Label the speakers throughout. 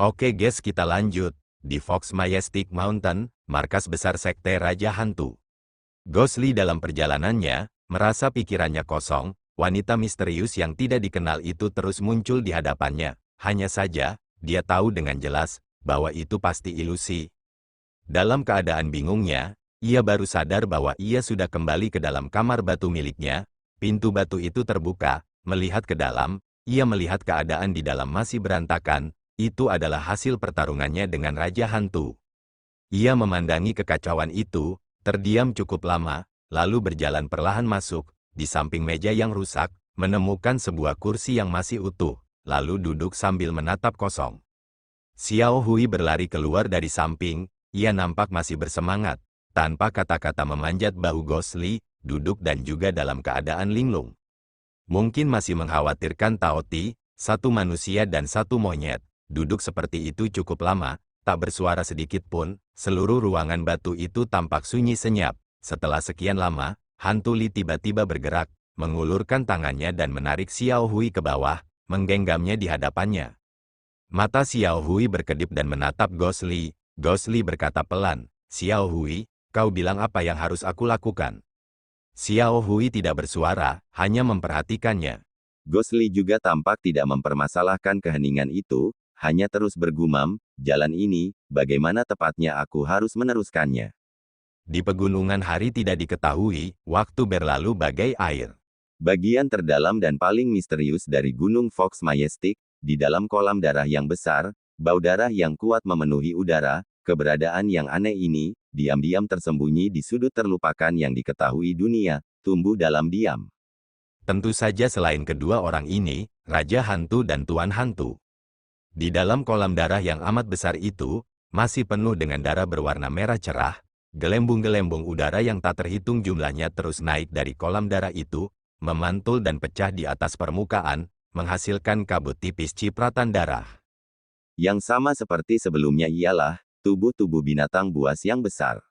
Speaker 1: Oke guys, kita lanjut. Di Fox Majestic Mountain, markas besar sekte Raja Hantu. Ghostly dalam perjalanannya, merasa pikirannya kosong, wanita misterius yang tidak dikenal itu terus muncul di hadapannya. Hanya saja, dia tahu dengan jelas bahwa itu pasti ilusi. Dalam keadaan bingungnya, ia baru sadar bahwa ia sudah kembali ke dalam kamar batu miliknya. Pintu batu itu terbuka, melihat ke dalam, ia melihat keadaan di dalam masih berantakan. Itu adalah hasil pertarungannya dengan Raja Hantu. Ia memandangi kekacauan itu, terdiam cukup lama, lalu berjalan perlahan masuk, di samping meja yang rusak, menemukan sebuah kursi yang masih utuh, lalu duduk sambil menatap kosong. Xiao Hui berlari keluar dari samping, ia nampak masih bersemangat, tanpa kata-kata memanjat bahu Ghostly, duduk dan juga dalam keadaan linglung. Mungkin masih mengkhawatirkan Taoti, satu manusia dan satu monyet. Duduk seperti itu cukup lama, tak bersuara sedikit pun, seluruh ruangan batu itu tampak sunyi senyap. Setelah sekian lama, Hantu Li tiba-tiba bergerak, mengulurkan tangannya dan menarik Xiao Hui ke bawah, menggenggamnya di hadapannya. Mata Xiao Hui berkedip dan menatap Ghostly. Ghostly berkata pelan, "Xiao Hui, kau bilang apa yang harus aku lakukan?" Xiao Hui tidak bersuara, hanya memperhatikannya.
Speaker 2: Ghostly juga tampak tidak mempermasalahkan keheningan itu, hanya terus bergumam, "Jalan ini, bagaimana tepatnya aku harus meneruskannya?"
Speaker 1: Di pegunungan hari tidak diketahui, waktu berlalu bagai air.
Speaker 2: Bagian terdalam dan paling misterius dari Gunung Fox Majestic, di dalam kolam darah yang besar, bau darah yang kuat memenuhi udara, keberadaan yang aneh ini, diam-diam tersembunyi di sudut terlupakan yang diketahui dunia, tumbuh dalam diam.
Speaker 1: Tentu saja selain kedua orang ini, Raja Hantu dan Tuan Hantu. Di dalam kolam darah yang amat besar itu, masih penuh dengan darah berwarna merah cerah, gelembung-gelembung udara yang tak terhitung jumlahnya terus naik dari kolam darah itu, memantul dan pecah di atas permukaan, menghasilkan kabut tipis cipratan darah.
Speaker 2: Yang sama seperti sebelumnya ialah, tubuh-tubuh binatang buas yang besar.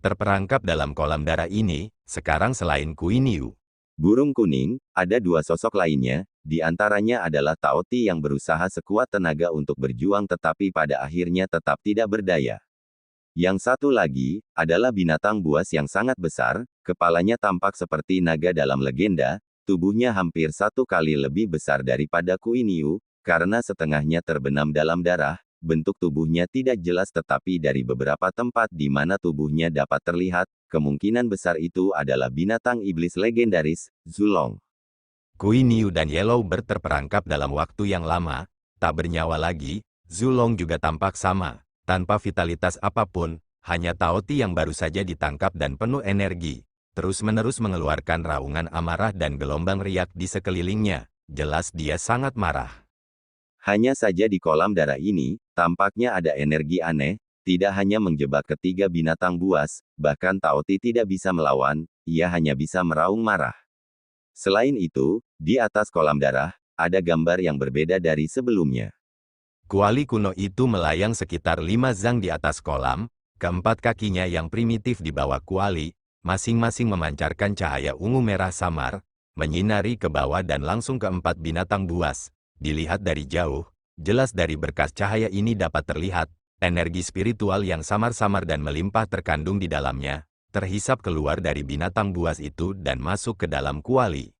Speaker 1: Terperangkap dalam kolam darah ini, sekarang selain Kuiniu,
Speaker 2: Burung kuning, ada dua sosok lainnya, di antaranya adalah Taoti yang berusaha sekuat tenaga untuk berjuang tetapi pada akhirnya tetap tidak berdaya. Yang satu lagi, adalah binatang buas yang sangat besar, kepalanya tampak seperti naga dalam legenda, tubuhnya hampir 1 kali lebih besar daripada Kuiniu, karena setengahnya terbenam dalam darah, bentuk tubuhnya tidak jelas tetapi dari beberapa tempat di mana tubuhnya dapat terlihat, kemungkinan besar itu adalah binatang iblis legendaris, Zulong.
Speaker 1: Kuiniu dan Yellowbird terperangkap dalam waktu yang lama, tak bernyawa lagi. Zulong juga tampak sama, tanpa vitalitas apapun, hanya Taoti yang baru saja ditangkap dan penuh energi, terus-menerus mengeluarkan raungan amarah dan gelombang riak di sekelilingnya, jelas dia sangat marah.
Speaker 2: Hanya saja di kolam darah ini, tampaknya ada energi aneh, tidak hanya menjebak ketiga binatang buas, bahkan Taoti tidak bisa melawan, ia hanya bisa meraung marah. Selain itu, di atas kolam darah, ada gambar yang berbeda dari sebelumnya.
Speaker 1: Kuali kuno itu melayang sekitar 5 zang di atas kolam, keempat kakinya yang primitif di bawah kuali, masing-masing memancarkan cahaya ungu merah samar, menyinari ke bawah dan langsung ke 4 binatang buas. Dilihat dari jauh, jelas dari berkas cahaya ini dapat terlihat, energi spiritual yang samar-samar dan melimpah terkandung di dalamnya, terhisap keluar dari binatang buas itu dan masuk ke dalam kuali.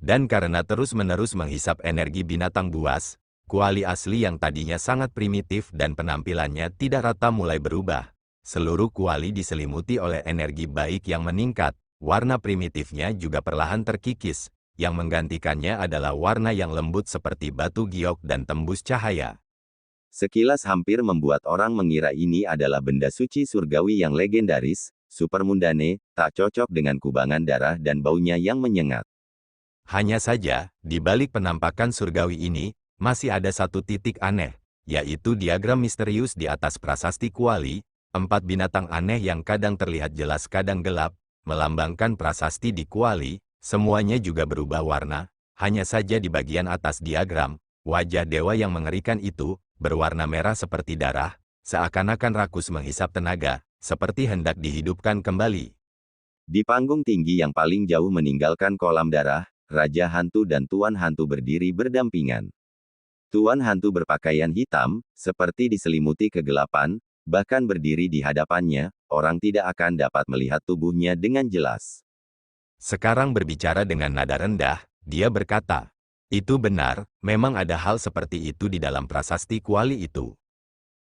Speaker 1: Dan karena terus-menerus menghisap energi binatang buas, kuali asli yang tadinya sangat primitif dan penampilannya tidak rata mulai berubah. Seluruh kuali diselimuti oleh energi baik yang meningkat, warna primitifnya juga perlahan terkikis. Yang menggantikannya adalah warna yang lembut seperti batu giok dan tembus cahaya.
Speaker 2: Sekilas hampir membuat orang mengira ini adalah benda suci surgawi yang legendaris, super mundane, tak cocok dengan kubangan darah dan baunya yang menyengat.
Speaker 1: Hanya saja, di balik penampakan surgawi ini, masih ada satu titik aneh, yaitu diagram misterius di atas prasasti kuali, 4 binatang aneh yang kadang terlihat jelas kadang gelap, melambangkan prasasti di kuali. Semuanya juga berubah warna, hanya saja di bagian atas diagram, wajah dewa yang mengerikan itu, berwarna merah seperti darah, seakan-akan rakus menghisap tenaga, seperti hendak dihidupkan kembali.
Speaker 2: Di panggung tinggi yang paling jauh meninggalkan kolam darah, Raja Hantu dan Tuan Hantu berdiri berdampingan. Tuan hantu berpakaian hitam, seperti diselimuti kegelapan, bahkan berdiri di hadapannya, orang tidak akan dapat melihat tubuhnya dengan jelas.
Speaker 1: Sekarang berbicara dengan nada rendah, dia berkata, "Itu benar, memang ada hal seperti itu di dalam prasasti kuali itu."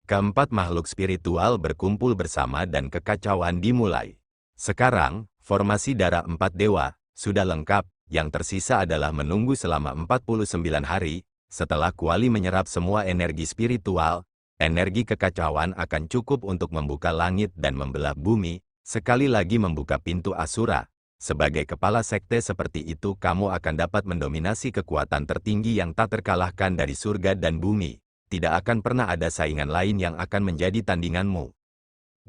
Speaker 1: Keempat makhluk spiritual berkumpul bersama dan kekacauan dimulai. Sekarang, formasi darah empat dewa sudah lengkap, yang tersisa adalah menunggu selama 49 hari. Setelah kuali menyerap semua energi spiritual, energi kekacauan akan cukup untuk membuka langit dan membelah bumi, sekali lagi membuka pintu Asura. Sebagai kepala sekte seperti itu kamu akan dapat mendominasi kekuatan tertinggi yang tak terkalahkan dari surga dan bumi. Tidak akan pernah ada saingan lain yang akan menjadi tandinganmu.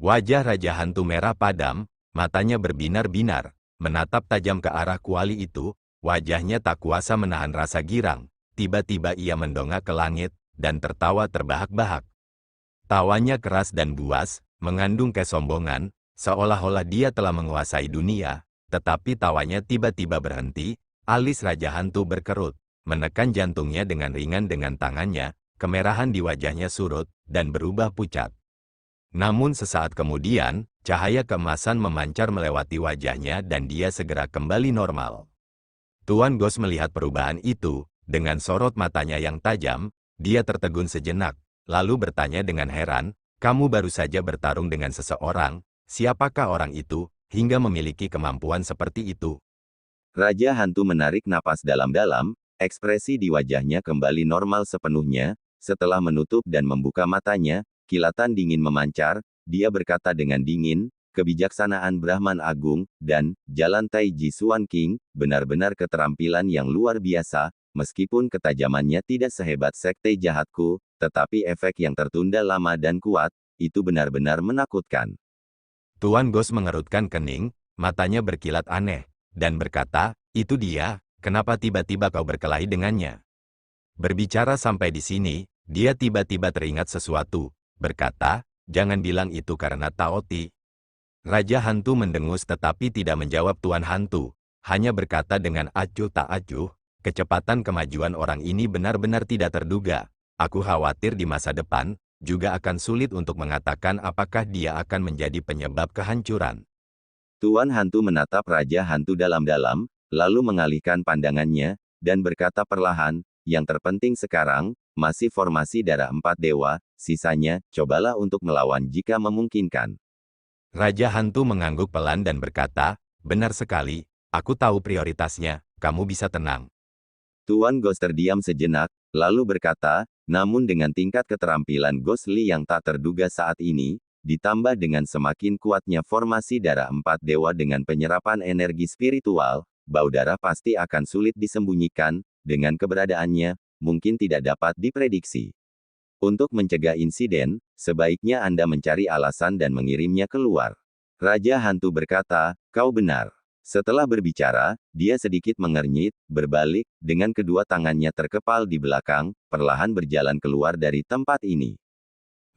Speaker 1: Wajah Raja Hantu merah padam, matanya berbinar-binar, menatap tajam ke arah kuali itu, wajahnya tak kuasa menahan rasa girang. Tiba-tiba ia mendongak ke langit, dan tertawa terbahak-bahak. Tawanya keras dan buas, mengandung kesombongan, seolah-olah dia telah menguasai dunia, tetapi tawanya tiba-tiba berhenti, alis Raja Hantu berkerut, menekan jantungnya dengan ringan dengan tangannya, kemerahan di wajahnya surut, dan berubah pucat. Namun sesaat kemudian, cahaya keemasan memancar melewati wajahnya dan dia segera kembali normal. Tuan Ghost melihat perubahan itu, dengan sorot matanya yang tajam, dia tertegun sejenak, lalu bertanya dengan heran, "Kamu baru saja bertarung dengan seseorang, siapakah orang itu, hingga memiliki kemampuan seperti itu?"
Speaker 2: Raja hantu menarik napas dalam-dalam, ekspresi di wajahnya kembali normal sepenuhnya, setelah menutup dan membuka matanya, kilatan dingin memancar, dia berkata dengan dingin, "Kebijaksanaan Brahman Agung, dan jalan Taiji Suan King, benar-benar keterampilan yang luar biasa, meskipun ketajamannya tidak sehebat sekte jahatku, tetapi efek yang tertunda lama dan kuat, itu benar-benar menakutkan."
Speaker 1: Tuan Ghost mengerutkan kening, matanya berkilat aneh, dan berkata, "Itu dia, kenapa tiba-tiba kau berkelahi dengannya?" Berbicara sampai di sini, dia tiba-tiba teringat sesuatu, berkata, "Jangan bilang itu karena Taoti." Raja Hantu mendengus tetapi tidak menjawab Tuan Hantu, hanya berkata dengan acuh tak acuh, "Kecepatan kemajuan orang ini benar-benar tidak terduga. Aku khawatir di masa depan, juga akan sulit untuk mengatakan apakah dia akan menjadi penyebab kehancuran."
Speaker 2: Tuan hantu menatap Raja Hantu dalam-dalam, lalu mengalihkan pandangannya, dan berkata perlahan, "Yang terpenting sekarang, masih formasi darah empat dewa, sisanya, cobalah untuk melawan jika memungkinkan."
Speaker 1: Raja Hantu mengangguk pelan dan berkata, "Benar sekali, aku tahu prioritasnya, kamu bisa tenang."
Speaker 2: Tuan Ghost terdiam sejenak, lalu berkata, "Namun dengan tingkat keterampilan Ghostly yang tak terduga saat ini, ditambah dengan semakin kuatnya formasi darah empat dewa dengan penyerapan energi spiritual, bau darah pasti akan sulit disembunyikan, dengan keberadaannya, mungkin tidak dapat diprediksi. Untuk mencegah insiden, sebaiknya Anda mencari alasan dan mengirimnya keluar." Raja Hantu berkata, "Kau benar." Setelah berbicara, dia sedikit mengernyit, berbalik, dengan kedua tangannya terkepal di belakang, perlahan berjalan keluar dari tempat ini.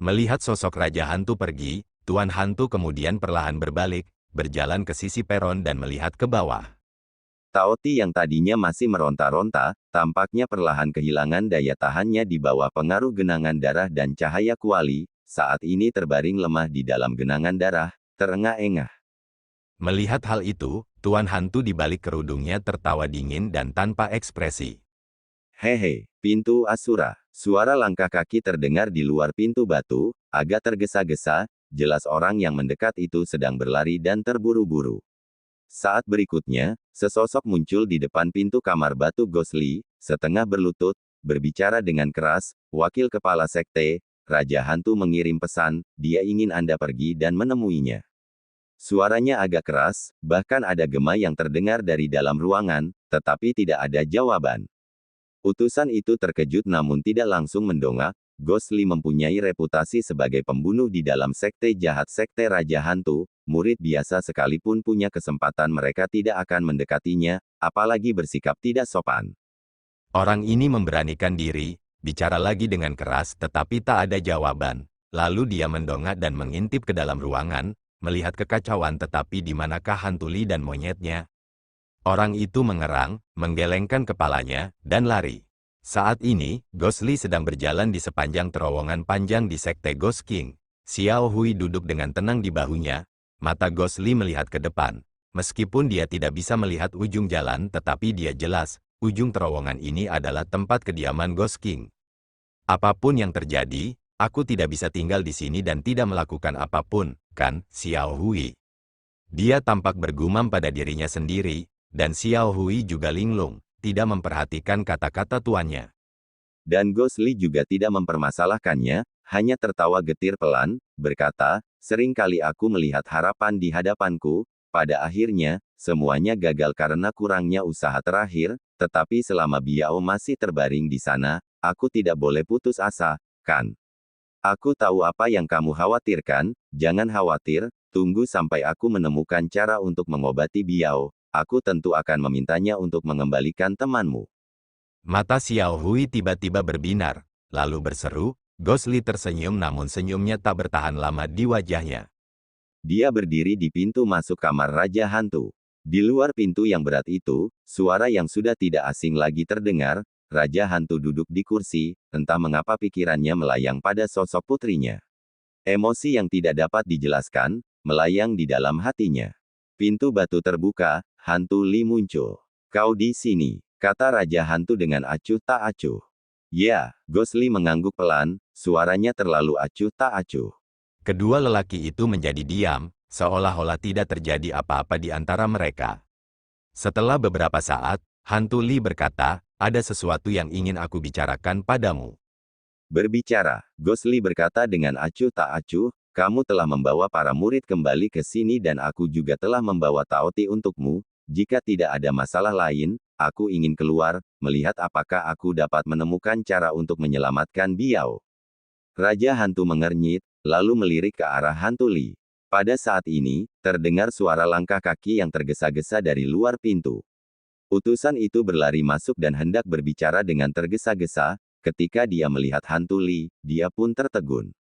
Speaker 1: Melihat sosok Raja Hantu pergi, Tuan Hantu kemudian perlahan berbalik, berjalan ke sisi peron dan melihat ke bawah.
Speaker 2: Taoti yang tadinya masih meronta-ronta, tampaknya perlahan kehilangan daya tahannya di bawah pengaruh genangan darah dan cahaya kuali, saat ini terbaring lemah di dalam genangan darah, terengah-engah.
Speaker 1: Melihat hal itu, Tuan Hantu di balik kerudungnya tertawa dingin dan tanpa ekspresi.
Speaker 2: "Hehe, pintu Asura." Suara langkah kaki terdengar di luar pintu batu, agak tergesa-gesa, jelas orang yang mendekat itu sedang berlari dan terburu-buru. Saat berikutnya, sesosok muncul di depan pintu kamar batu Ghostly, setengah berlutut, berbicara dengan keras, "Wakil kepala sekte, Raja Hantu mengirim pesan, dia ingin Anda pergi dan menemuinya." Suaranya agak keras, bahkan ada gema yang terdengar dari dalam ruangan, tetapi tidak ada jawaban. Utusan itu terkejut namun tidak langsung mendongak. Ghostly mempunyai reputasi sebagai pembunuh di dalam sekte jahat sekte Raja Hantu, murid biasa sekalipun punya kesempatan mereka tidak akan mendekatinya, apalagi bersikap tidak sopan.
Speaker 1: Orang ini memberanikan diri, bicara lagi dengan keras tetapi tak ada jawaban. Lalu dia mendongak dan mengintip ke dalam ruangan, melihat kekacauan tetapi di manakah Hantuli dan monyetnya. Orang itu mengerang, menggelengkan kepalanya, dan lari. Saat ini, Gosli sedang berjalan di sepanjang terowongan panjang di Sekte Ghost King. Xiao Hui duduk dengan tenang di bahunya, mata Gosli melihat ke depan. Meskipun dia tidak bisa melihat ujung jalan, tetapi dia jelas, ujung terowongan ini adalah tempat kediaman Ghost King. Apapun yang terjadi, aku tidak bisa tinggal di sini dan tidak melakukan apapun, kan, Xiao Hui? Dia tampak bergumam pada dirinya sendiri, dan Xiao Hui juga linglung, tidak memperhatikan kata-kata tuannya.
Speaker 2: Dan Gosli juga tidak mempermasalahkannya, hanya tertawa getir pelan, berkata, seringkali aku melihat harapan di hadapanku, pada akhirnya, semuanya gagal karena kurangnya usaha terakhir, tetapi selama Biao masih terbaring di sana, aku tidak boleh putus asa, kan? Aku tahu apa yang kamu khawatirkan, jangan khawatir, tunggu sampai aku menemukan cara untuk mengobati Biao, aku tentu akan memintanya untuk mengembalikan temanmu.
Speaker 1: Mata Xiao Hui tiba-tiba berbinar, lalu berseru, Gosli tersenyum namun senyumnya tak bertahan lama di wajahnya.
Speaker 2: Dia berdiri di pintu masuk kamar Raja Hantu. Di luar pintu yang berat itu, suara yang sudah tidak asing lagi terdengar, Raja Hantu duduk di kursi, entah mengapa pikirannya melayang pada sosok putrinya. Emosi yang tidak dapat dijelaskan, melayang di dalam hatinya. Pintu batu terbuka, Hantu Li muncul. Kau di sini, kata Raja Hantu dengan acuh tak acuh. Ya, Gosli mengangguk pelan, suaranya terlalu acuh tak acuh.
Speaker 1: Kedua lelaki itu menjadi diam, seolah-olah tidak terjadi apa-apa di antara mereka. Setelah beberapa saat, Hantu Li berkata, ada sesuatu yang ingin aku bicarakan padamu.
Speaker 2: Berbicara, Gosli berkata dengan acuh tak acuh, kamu telah membawa para murid kembali ke sini dan aku juga telah membawa Taoti untukmu, jika tidak ada masalah lain, aku ingin keluar, melihat apakah aku dapat menemukan cara untuk menyelamatkan Biao. Raja Hantu mengernyit, lalu melirik ke arah Hantu Li. Pada saat ini, terdengar suara langkah kaki yang tergesa-gesa dari luar pintu. Utusan itu berlari masuk dan hendak berbicara dengan tergesa-gesa, ketika dia melihat Hantu Li, dia pun tertegun.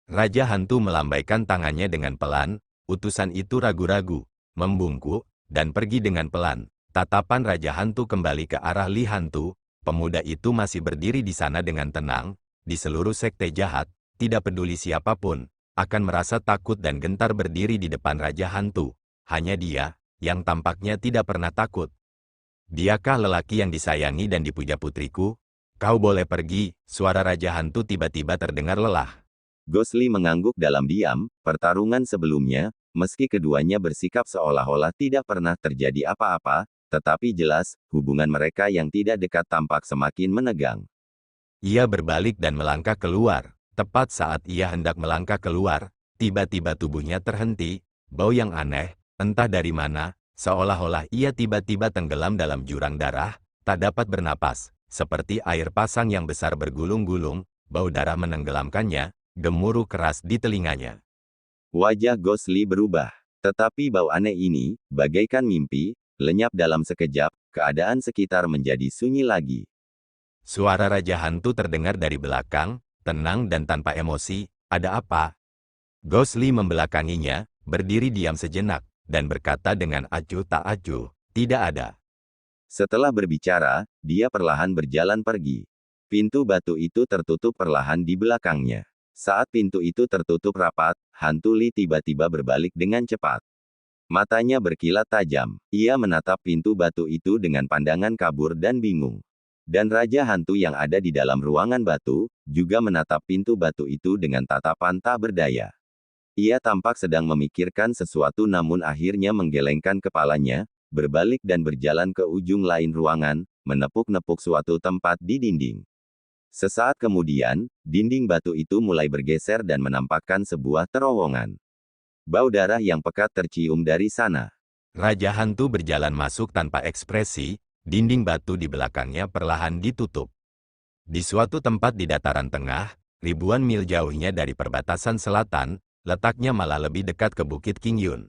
Speaker 1: Raja Hantu melambaikan tangannya dengan pelan, utusan itu ragu-ragu, membungkuk, dan pergi dengan pelan. Tatapan Raja Hantu kembali ke arah Li Hantu, pemuda itu masih berdiri di sana dengan tenang, di seluruh sekte jahat, tidak peduli siapapun, akan merasa takut dan gentar berdiri di depan Raja Hantu. Hanya dia, yang tampaknya tidak pernah takut. Diakah lelaki yang disayangi dan dipuja putriku? Kau boleh pergi, suara Raja Hantu tiba-tiba terdengar lelah.
Speaker 2: Gosli mengangguk dalam diam, pertarungan sebelumnya, meski keduanya bersikap seolah-olah tidak pernah terjadi apa-apa, tetapi jelas, hubungan mereka yang tidak dekat tampak semakin menegang.
Speaker 1: Ia berbalik dan melangkah keluar. Tepat saat ia hendak melangkah keluar, tiba-tiba tubuhnya terhenti, bau yang aneh, entah dari mana, seolah-olah ia tiba-tiba tenggelam dalam jurang darah, tak dapat bernapas, seperti air pasang yang besar bergulung-gulung, bau darah menenggelamkannya, gemuruh keras di telinganya.
Speaker 2: Wajah Gosli berubah, tetapi bau aneh ini, bagaikan mimpi, lenyap dalam sekejap, keadaan sekitar menjadi sunyi lagi.
Speaker 1: Suara Raja Hantu terdengar dari belakang, tenang dan tanpa emosi, ada apa? Gosli membelakanginya, berdiri diam sejenak, dan berkata dengan acuh tak acuh, tidak ada.
Speaker 2: Setelah berbicara, dia perlahan berjalan pergi. Pintu batu itu tertutup perlahan di belakangnya. Saat pintu itu tertutup rapat, Hantu Li tiba-tiba berbalik dengan cepat. Matanya berkilat tajam. Ia menatap pintu batu itu dengan pandangan kabur dan bingung. Dan Raja Hantu yang ada di dalam ruangan batu, juga menatap pintu batu itu dengan tatapan tak berdaya. Ia tampak sedang memikirkan sesuatu namun akhirnya menggelengkan kepalanya, berbalik dan berjalan ke ujung lain ruangan, menepuk-nepuk suatu tempat di dinding. Sesaat kemudian, dinding batu itu mulai bergeser dan menampakkan sebuah terowongan. Bau darah yang pekat tercium dari sana.
Speaker 1: Raja Hantu berjalan masuk tanpa ekspresi, dinding batu di belakangnya perlahan ditutup. Di suatu tempat di dataran tengah, ribuan mil jauhnya dari perbatasan selatan, letaknya malah lebih dekat ke Bukit Qingyun.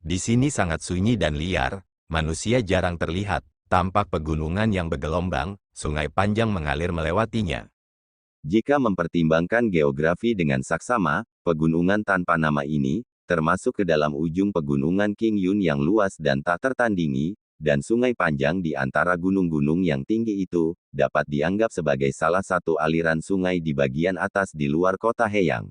Speaker 1: Di sini sangat sunyi dan liar, manusia jarang terlihat, tampak pegunungan yang bergelombang, sungai panjang mengalir melewatinya.
Speaker 2: Jika mempertimbangkan geografi dengan saksama, pegunungan tanpa nama ini, termasuk ke dalam ujung pegunungan Qingyun yang luas dan tak tertandingi, dan sungai panjang di antara gunung-gunung yang tinggi itu, dapat dianggap sebagai salah satu aliran sungai di bagian atas di luar kota Heyang.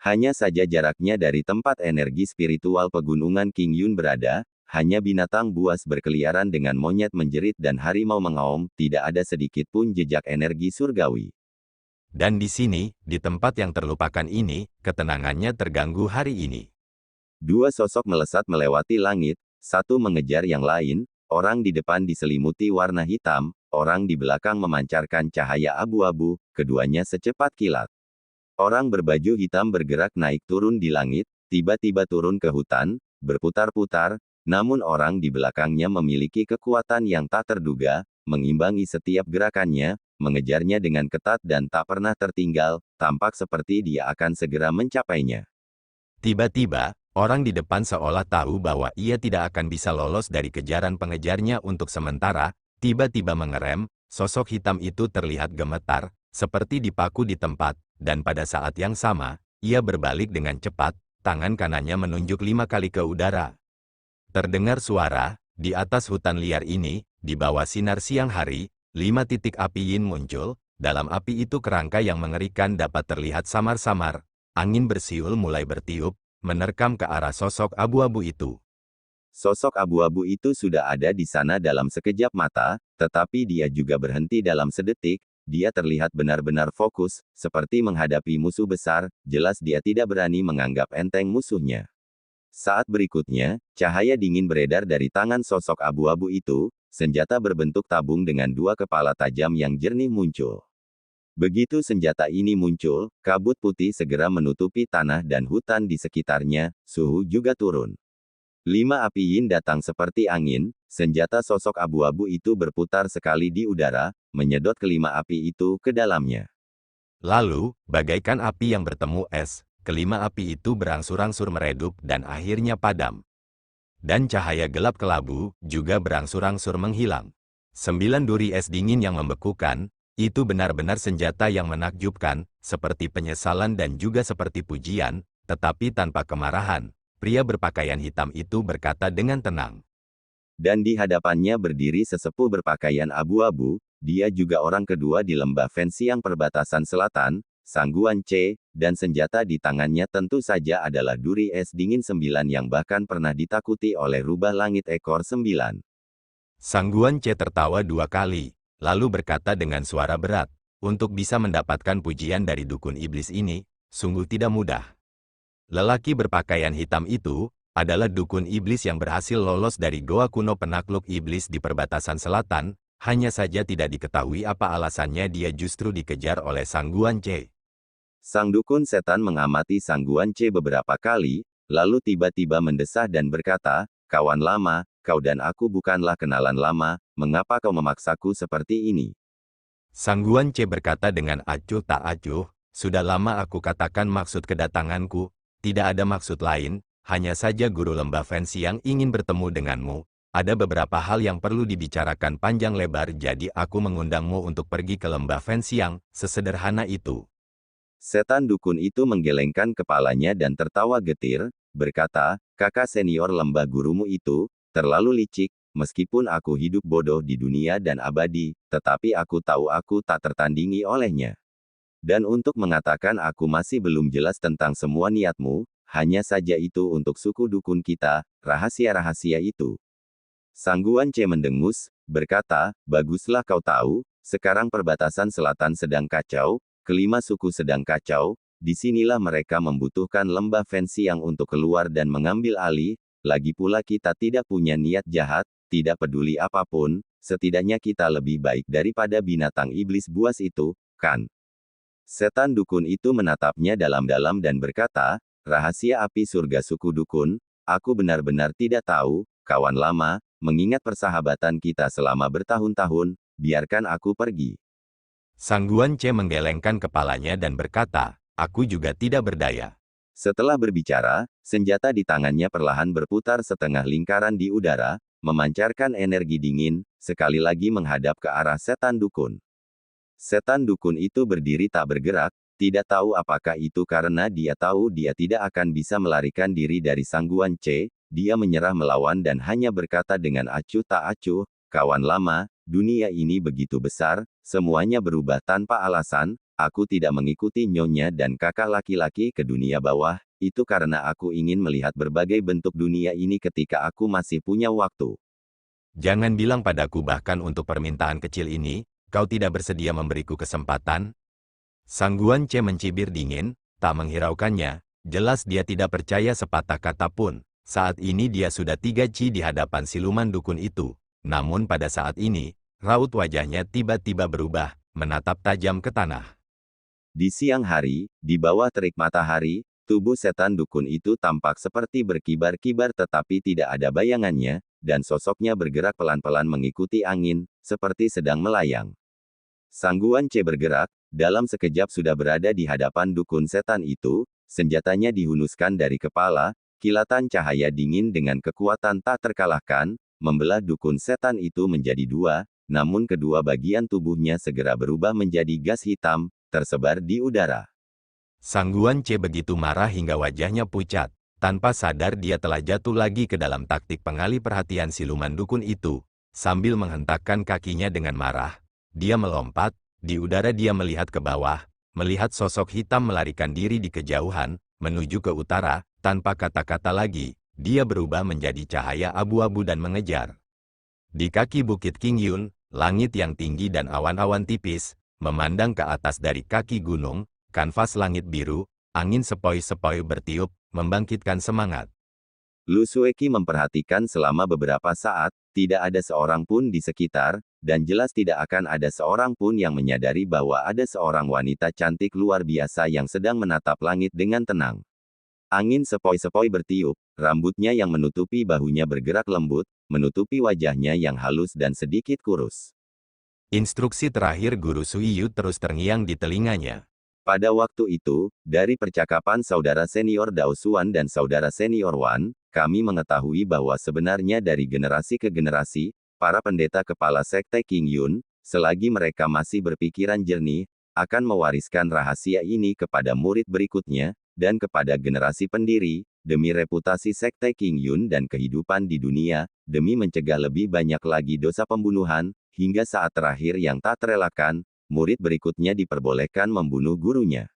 Speaker 2: Hanya saja jaraknya dari tempat energi spiritual pegunungan Qingyun berada, hanya binatang buas berkeliaran dengan monyet menjerit dan harimau mengaum, tidak ada sedikit pun jejak energi surgawi.
Speaker 1: Dan di sini, di tempat yang terlupakan ini, ketenangannya terganggu hari ini.
Speaker 2: Dua sosok melesat melewati langit, satu mengejar yang lain, orang di depan diselimuti warna hitam, orang di belakang memancarkan cahaya abu-abu, keduanya secepat kilat. Orang berbaju hitam bergerak naik turun di langit, tiba-tiba turun ke hutan, berputar-putar, namun orang di belakangnya memiliki kekuatan yang tak terduga, mengimbangi setiap gerakannya, mengejarnya dengan ketat dan tak pernah tertinggal, tampak seperti dia akan segera mencapainya.
Speaker 1: Tiba-tiba, orang di depan seolah tahu bahwa ia tidak akan bisa lolos dari kejaran pengejarnya untuk sementara, tiba-tiba mengerem, sosok hitam itu terlihat gemetar, seperti dipaku di tempat, dan pada saat yang sama, ia berbalik dengan cepat, tangan kanannya menunjuk 5 kali ke udara. Terdengar suara, di atas hutan liar ini, di bawah sinar siang hari, 5 titik api yin muncul, dalam api itu kerangka yang mengerikan dapat terlihat samar-samar, angin bersiul mulai bertiup, menerkam ke arah sosok abu-abu itu.
Speaker 2: Sosok abu-abu itu sudah ada di sana dalam sekejap mata, tetapi dia juga berhenti dalam sedetik, dia terlihat benar-benar fokus, seperti menghadapi musuh besar, jelas dia tidak berani menganggap enteng musuhnya. Saat berikutnya, cahaya dingin beredar dari tangan sosok abu-abu itu, senjata berbentuk tabung dengan 2 kepala tajam yang jernih muncul. Begitu senjata ini muncul, kabut putih segera menutupi tanah dan hutan di sekitarnya, suhu juga turun. 5 api yin datang seperti angin, senjata sosok abu-abu itu berputar sekali di udara, menyedot kelima api itu ke dalamnya.
Speaker 1: Lalu, bagaikan api yang bertemu es, kelima api itu berangsur-angsur meredup dan akhirnya padam. Dan cahaya gelap kelabu juga berangsur-angsur menghilang. 9 duri es dingin yang membekukan, itu benar-benar senjata yang menakjubkan, seperti penyesalan dan juga seperti pujian, tetapi tanpa kemarahan. Pria berpakaian hitam itu berkata dengan tenang.
Speaker 2: Dan di hadapannya berdiri sesepuh berpakaian abu-abu, dia juga orang kedua di lembah Fenxiang perbatasan selatan, Sang Guanche, dan senjata di tangannya tentu saja adalah duri es dingin 9 yang bahkan pernah ditakuti oleh rubah langit ekor 9.
Speaker 1: Sang Guanche tertawa 2 kali, lalu berkata dengan suara berat, untuk bisa mendapatkan pujian dari dukun iblis ini, sungguh tidak mudah. Lelaki berpakaian hitam itu adalah dukun iblis yang berhasil lolos dari goa kuno penakluk iblis di perbatasan selatan, hanya saja tidak diketahui apa alasannya dia justru dikejar oleh Sang Guanche.
Speaker 2: Sang dukun setan mengamati Sang Guanche beberapa kali, lalu tiba-tiba mendesah dan berkata, "Kawan lama, kau dan aku bukanlah kenalan lama, mengapa kau memaksaku seperti ini?"
Speaker 1: Sang Guanche berkata dengan acuh tak acuh, "Sudah lama aku katakan maksud kedatanganku, tidak ada maksud lain, hanya saja guru lembah Fenxiang ingin bertemu denganmu. Ada beberapa hal yang perlu dibicarakan panjang lebar jadi aku mengundangmu untuk pergi ke lembah Fenxiang, sesederhana itu."
Speaker 2: Setan dukun itu menggelengkan kepalanya dan tertawa getir, berkata, "Kakak senior lembah gurumu itu, terlalu licik, meskipun aku hidup bodoh di dunia dan abadi, tetapi aku tahu aku tak tertandingi olehnya. Dan untuk mengatakan aku masih belum jelas tentang semua niatmu, hanya saja itu untuk suku dukun kita, rahasia-rahasia itu." Sang Guanche mendengus, berkata, "Baguslah kau tahu, sekarang perbatasan selatan sedang kacau, kelima suku sedang kacau, disinilah mereka membutuhkan lembah Fenxiang untuk keluar dan mengambil alih, lagi pula kita tidak punya niat jahat, tidak peduli apapun, setidaknya kita lebih baik daripada binatang iblis buas itu, kan?" Setan dukun itu menatapnya dalam-dalam dan berkata, "Rahasia api surga suku dukun, aku benar-benar tidak tahu, kawan lama, mengingat persahabatan kita selama bertahun-tahun, biarkan aku pergi."
Speaker 1: Sang Guanche menggelengkan kepalanya dan berkata, "Aku juga tidak berdaya."
Speaker 2: Setelah berbicara, senjata di tangannya perlahan berputar setengah lingkaran di udara, memancarkan energi dingin, sekali lagi menghadap ke arah setan dukun. Setan dukun itu berdiri tak bergerak, tidak tahu apakah itu karena dia tahu dia tidak akan bisa melarikan diri dari Sang Guanche, dia menyerah melawan dan hanya berkata dengan acuh tak acuh, "Kawan lama, dunia ini begitu besar, semuanya berubah tanpa alasan, aku tidak mengikuti nyonya dan kakak laki-laki ke dunia bawah, itu karena aku ingin melihat berbagai bentuk dunia ini ketika aku masih punya waktu."
Speaker 1: Jangan bilang padaku bahkan untuk permintaan kecil ini, kau tidak bersedia memberiku kesempatan. Sangguan C mencibir dingin, tak menghiraukannya, jelas dia tidak percaya sepatah kata pun. Saat ini dia sudah 3 Ci di hadapan siluman dukun itu. Namun pada saat ini, raut wajahnya tiba-tiba berubah, menatap tajam ke tanah.
Speaker 2: Di siang hari, di bawah terik matahari, tubuh setan dukun itu tampak seperti berkibar-kibar tetapi tidak ada bayangannya, dan sosoknya bergerak pelan-pelan mengikuti angin, seperti sedang melayang. Sangguan C bergerak, dalam sekejap sudah berada di hadapan dukun setan itu, senjatanya dihunuskan dari kepala, kilatan cahaya dingin dengan kekuatan tak terkalahkan, membelah dukun setan itu menjadi dua, namun kedua bagian tubuhnya segera berubah menjadi gas hitam, tersebar di udara.
Speaker 1: Sangguan C begitu marah hingga wajahnya pucat. Tanpa sadar dia telah jatuh lagi ke dalam taktik pengalih perhatian siluman dukun itu. Sambil menghentakkan kakinya dengan marah, dia melompat, di udara dia melihat ke bawah, melihat sosok hitam melarikan diri di kejauhan, menuju ke utara, tanpa kata-kata lagi, dia berubah menjadi cahaya abu-abu dan mengejar. Di kaki Bukit King Yun, langit yang tinggi dan awan-awan tipis, memandang ke atas dari kaki gunung, kanvas langit biru, angin sepoi-sepoi bertiup, membangkitkan semangat.
Speaker 2: Lu Sueki memperhatikan selama beberapa saat, tidak ada seorang pun di sekitar, dan jelas tidak akan ada seorang pun yang menyadari bahwa ada seorang wanita cantik luar biasa yang sedang menatap langit dengan tenang. Angin sepoi-sepoi bertiup, rambutnya yang menutupi bahunya bergerak lembut, menutupi wajahnya yang halus dan sedikit kurus.
Speaker 1: Instruksi terakhir Guru Suiyu terus terngiang di telinganya.
Speaker 2: Pada waktu itu, dari percakapan saudara senior Dao Xuan dan saudara senior Wan, kami mengetahui bahwa sebenarnya dari generasi ke generasi, para pendeta kepala sekte King Yun, selagi mereka masih berpikiran jernih, akan mewariskan rahasia ini kepada murid berikutnya, dan kepada generasi pendiri, demi reputasi sekte King Yun dan kehidupan di dunia, demi mencegah lebih banyak lagi dosa pembunuhan, hingga saat terakhir yang tak terelakkan, murid berikutnya diperbolehkan membunuh gurunya.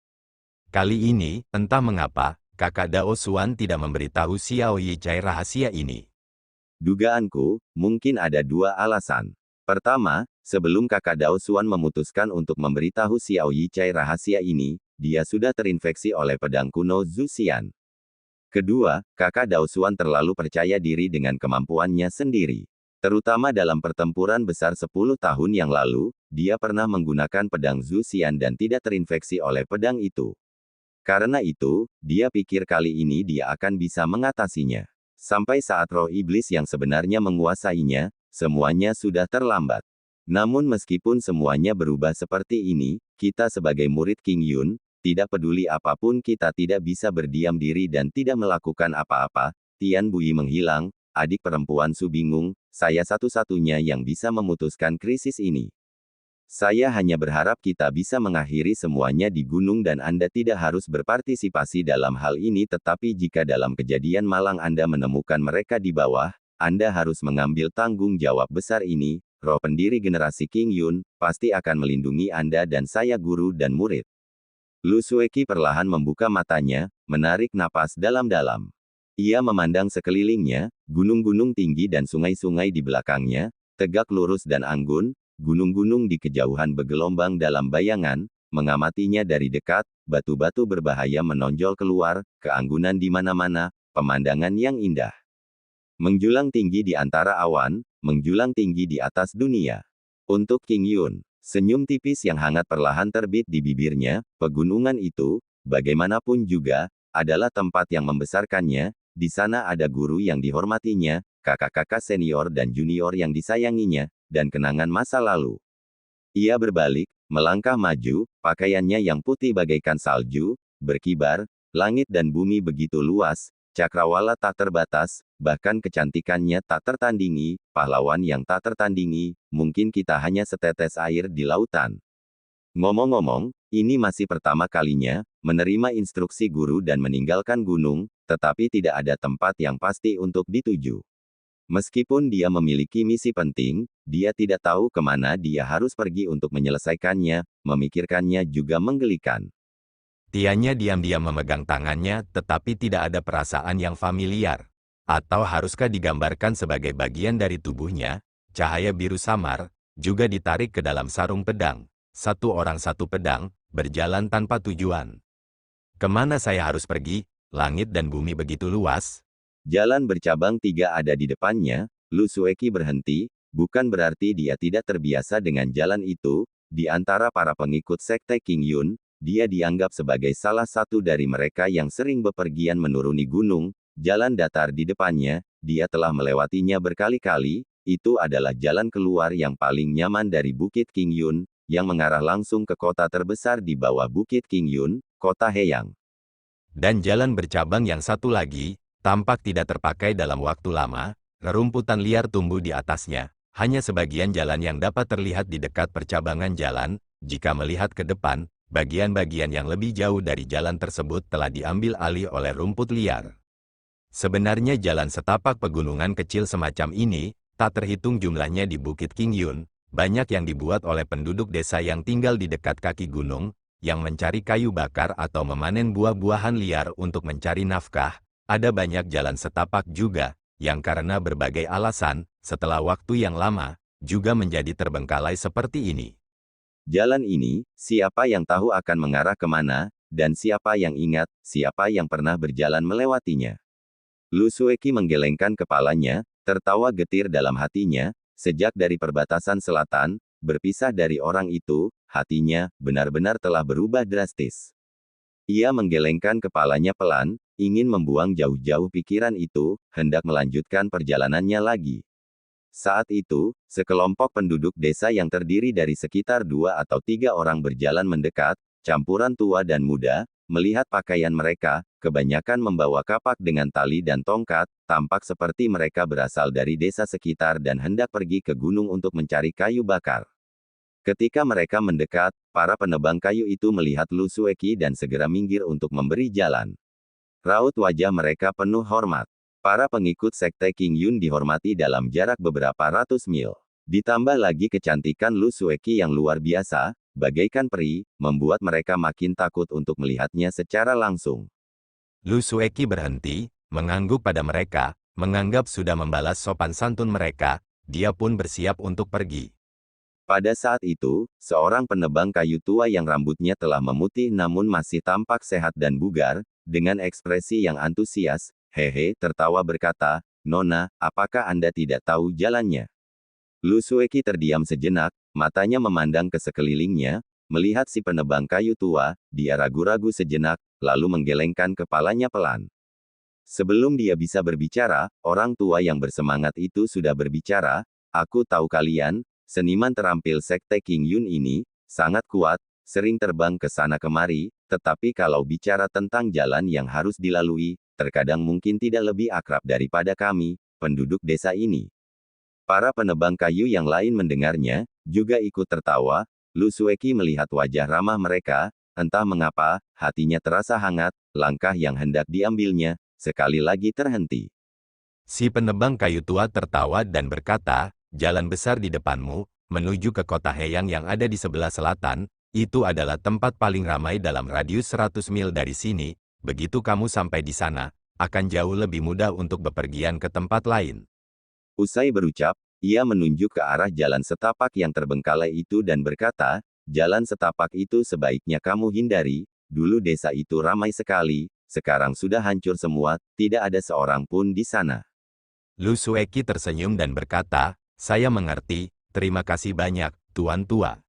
Speaker 1: Kali ini, entah mengapa, kakak Dao Xuan tidak memberitahu Xiao Yichai rahasia ini.
Speaker 2: Dugaanku, mungkin ada dua alasan. Pertama, sebelum kakak Dao Xuan memutuskan untuk memberitahu Xiao Yichai rahasia ini, dia sudah terinfeksi oleh pedang kuno Zhu Xian. Kedua, kakak Dao Xuan terlalu percaya diri dengan kemampuannya sendiri. Terutama dalam pertempuran besar 10 tahun yang lalu, dia pernah menggunakan pedang Zhu Xian dan tidak terinfeksi oleh pedang itu. Karena itu, dia pikir kali ini dia akan bisa mengatasinya. Sampai saat roh iblis yang sebenarnya menguasainya, semuanya sudah terlambat. Namun meskipun semuanya berubah seperti ini, kita sebagai murid King Yun, tidak peduli apapun kita tidak bisa berdiam diri dan tidak melakukan apa-apa. Tian Bui menghilang, adik perempuan Su bingung, saya satu-satunya yang bisa memutuskan krisis ini. Saya hanya berharap kita bisa mengakhiri semuanya di gunung dan Anda tidak harus berpartisipasi dalam hal ini tetapi jika dalam kejadian malang Anda menemukan mereka di bawah, Anda harus mengambil tanggung jawab besar ini, roh pendiri generasi King Yun, pasti akan melindungi Anda dan saya guru dan murid. Lu Sueki perlahan membuka matanya, menarik napas dalam-dalam. Ia memandang sekelilingnya, gunung-gunung tinggi dan sungai-sungai di belakangnya, tegak lurus dan anggun, gunung-gunung di kejauhan bergelombang dalam bayangan, mengamatinya dari dekat, batu-batu berbahaya menonjol keluar, keanggunan di mana-mana, pemandangan yang indah. Menjulang tinggi di antara awan, menjulang tinggi di atas dunia. Untuk King Yun, senyum tipis yang hangat perlahan terbit di bibirnya, pegunungan itu, bagaimanapun juga, adalah tempat yang membesarkannya. Di sana ada guru yang dihormatinya, kakak-kakak senior dan junior yang disayanginya, dan kenangan masa lalu. Ia berbalik, melangkah maju, pakaiannya yang putih bagaikan salju, berkibar, langit dan bumi begitu luas, cakrawala tak terbatas, bahkan kecantikannya tak tertandingi, pahlawan yang tak tertandingi, mungkin kita hanya setetes air di lautan. Ngomong-ngomong, Ini masih pertama kalinya, menerima instruksi guru dan meninggalkan gunung, tetapi tidak ada tempat yang pasti untuk dituju. Meskipun dia memiliki misi penting, dia tidak tahu kemana dia harus pergi untuk menyelesaikannya, memikirkannya juga menggelikan.
Speaker 1: Tianya diam-diam memegang tangannya, tetapi tidak ada perasaan yang familiar. Atau haruskah digambarkan sebagai bagian dari tubuhnya? Cahaya biru samar, juga ditarik ke dalam sarung pedang. Satu orang satu pedang, berjalan tanpa tujuan. Kemana saya harus pergi? Langit dan bumi begitu luas.
Speaker 2: Jalan bercabang 3 ada di depannya. Lu Sueki berhenti, bukan berarti dia tidak terbiasa dengan jalan itu. Di antara para pengikut sekte King Yun, dia dianggap sebagai salah satu dari mereka yang sering bepergian menuruni gunung. Jalan datar di depannya, dia telah melewatinya berkali-kali. Itu adalah jalan keluar yang paling nyaman dari Bukit King Yun, yang mengarah langsung ke kota terbesar di bawah Bukit King Yun, kota Heyang.
Speaker 1: Dan jalan bercabang yang satu lagi, tampak tidak terpakai dalam waktu lama, rerumputan liar tumbuh di atasnya. Hanya sebagian jalan yang dapat terlihat di dekat percabangan jalan. Jika melihat ke depan, bagian-bagian yang lebih jauh dari jalan tersebut telah diambil alih oleh rumput liar. Sebenarnya jalan setapak pegunungan kecil semacam ini, tak terhitung jumlahnya di Bukit King Yun, banyak yang dibuat oleh penduduk desa yang tinggal di dekat kaki gunung, yang mencari kayu bakar atau memanen buah-buahan liar untuk mencari nafkah. Ada banyak jalan setapak juga, yang karena berbagai alasan, setelah waktu yang lama, juga menjadi terbengkalai seperti ini.
Speaker 2: Jalan ini, siapa yang tahu akan mengarah kemana, dan siapa yang ingat, siapa yang pernah berjalan melewatinya. Lu Sueki menggelengkan kepalanya, tertawa getir dalam hatinya. Sejak dari perbatasan selatan, berpisah dari orang itu, hatinya benar-benar telah berubah drastis. Ia menggelengkan kepalanya pelan, ingin membuang jauh-jauh pikiran itu, hendak melanjutkan perjalanannya lagi. Saat itu, sekelompok penduduk desa yang terdiri dari sekitar 2 atau 3 orang berjalan mendekat, campuran tua dan muda. Melihat pakaian mereka, kebanyakan membawa kapak dengan tali dan tongkat, tampak seperti mereka berasal dari desa sekitar dan hendak pergi ke gunung untuk mencari kayu bakar. Ketika mereka mendekat, para penebang kayu itu melihat Lu Sueki dan segera minggir untuk memberi jalan. Raut wajah mereka penuh hormat. Para pengikut sekte King Yun dihormati dalam jarak beberapa ratus mil. Ditambah lagi kecantikan Lu Sueki yang luar biasa, bagaikan peri, membuat mereka makin takut untuk melihatnya secara langsung.
Speaker 1: Lu Sueki berhenti, mengangguk pada mereka, menganggap sudah membalas sopan santun mereka, dia pun bersiap untuk pergi.
Speaker 2: Pada saat itu, seorang penebang kayu tua yang rambutnya telah memutih namun masih tampak sehat dan bugar, dengan ekspresi yang antusias, tertawa berkata, "Nona, apakah Anda tidak tahu jalannya?" Lu Sueki terdiam sejenak, matanya memandang ke sekelilingnya, melihat si penebang kayu tua, dia ragu-ragu sejenak, lalu menggelengkan kepalanya pelan. Sebelum dia bisa berbicara, orang tua yang bersemangat itu sudah berbicara, "Aku tahu kalian, seniman terampil sekte King Yun ini, sangat kuat, sering terbang ke sana kemari, tetapi kalau bicara tentang jalan yang harus dilalui, terkadang mungkin tidak lebih akrab daripada kami, penduduk desa ini." Para penebang kayu yang lain mendengarnya, juga ikut tertawa. Lu Sueki melihat wajah ramah mereka, entah mengapa, hatinya terasa hangat, langkah yang hendak diambilnya, sekali lagi terhenti.
Speaker 1: Si penebang kayu tua tertawa dan berkata, "Jalan besar di depanmu, menuju ke kota Heyang yang ada di sebelah selatan, itu adalah tempat paling ramai dalam radius 100 mil dari sini. Begitu kamu sampai di sana, akan jauh lebih mudah untuk bepergian ke tempat lain."
Speaker 2: Usai berucap, ia menunjuk ke arah jalan setapak yang terbengkalai itu dan berkata, "Jalan setapak itu sebaiknya kamu hindari, dulu desa itu ramai sekali, sekarang sudah hancur semua, tidak ada seorang pun di sana."
Speaker 1: Lu Sueki tersenyum dan berkata, "Saya mengerti, terima kasih banyak, Tuan Tua."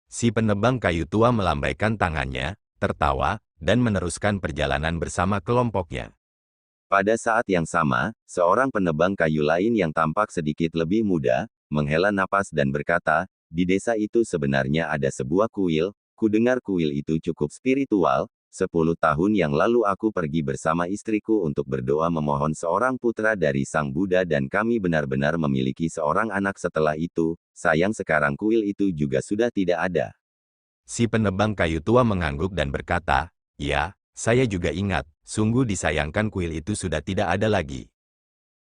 Speaker 1: Si penebang kayu tua melambaikan tangannya, tertawa, dan meneruskan perjalanan bersama kelompoknya.
Speaker 2: Pada saat yang sama, seorang penebang kayu lain yang tampak sedikit lebih muda, menghela napas dan berkata, "Di desa itu sebenarnya ada sebuah kuil, kudengar kuil itu cukup spiritual, 10 tahun yang lalu aku pergi bersama istriku untuk berdoa memohon seorang putra dari Sang Buddha dan kami benar-benar memiliki seorang anak setelah itu, sayang sekarang kuil itu juga sudah tidak ada."
Speaker 1: Si penebang kayu tua mengangguk dan berkata, "Ya, saya juga ingat, sungguh disayangkan kuil itu sudah tidak ada lagi."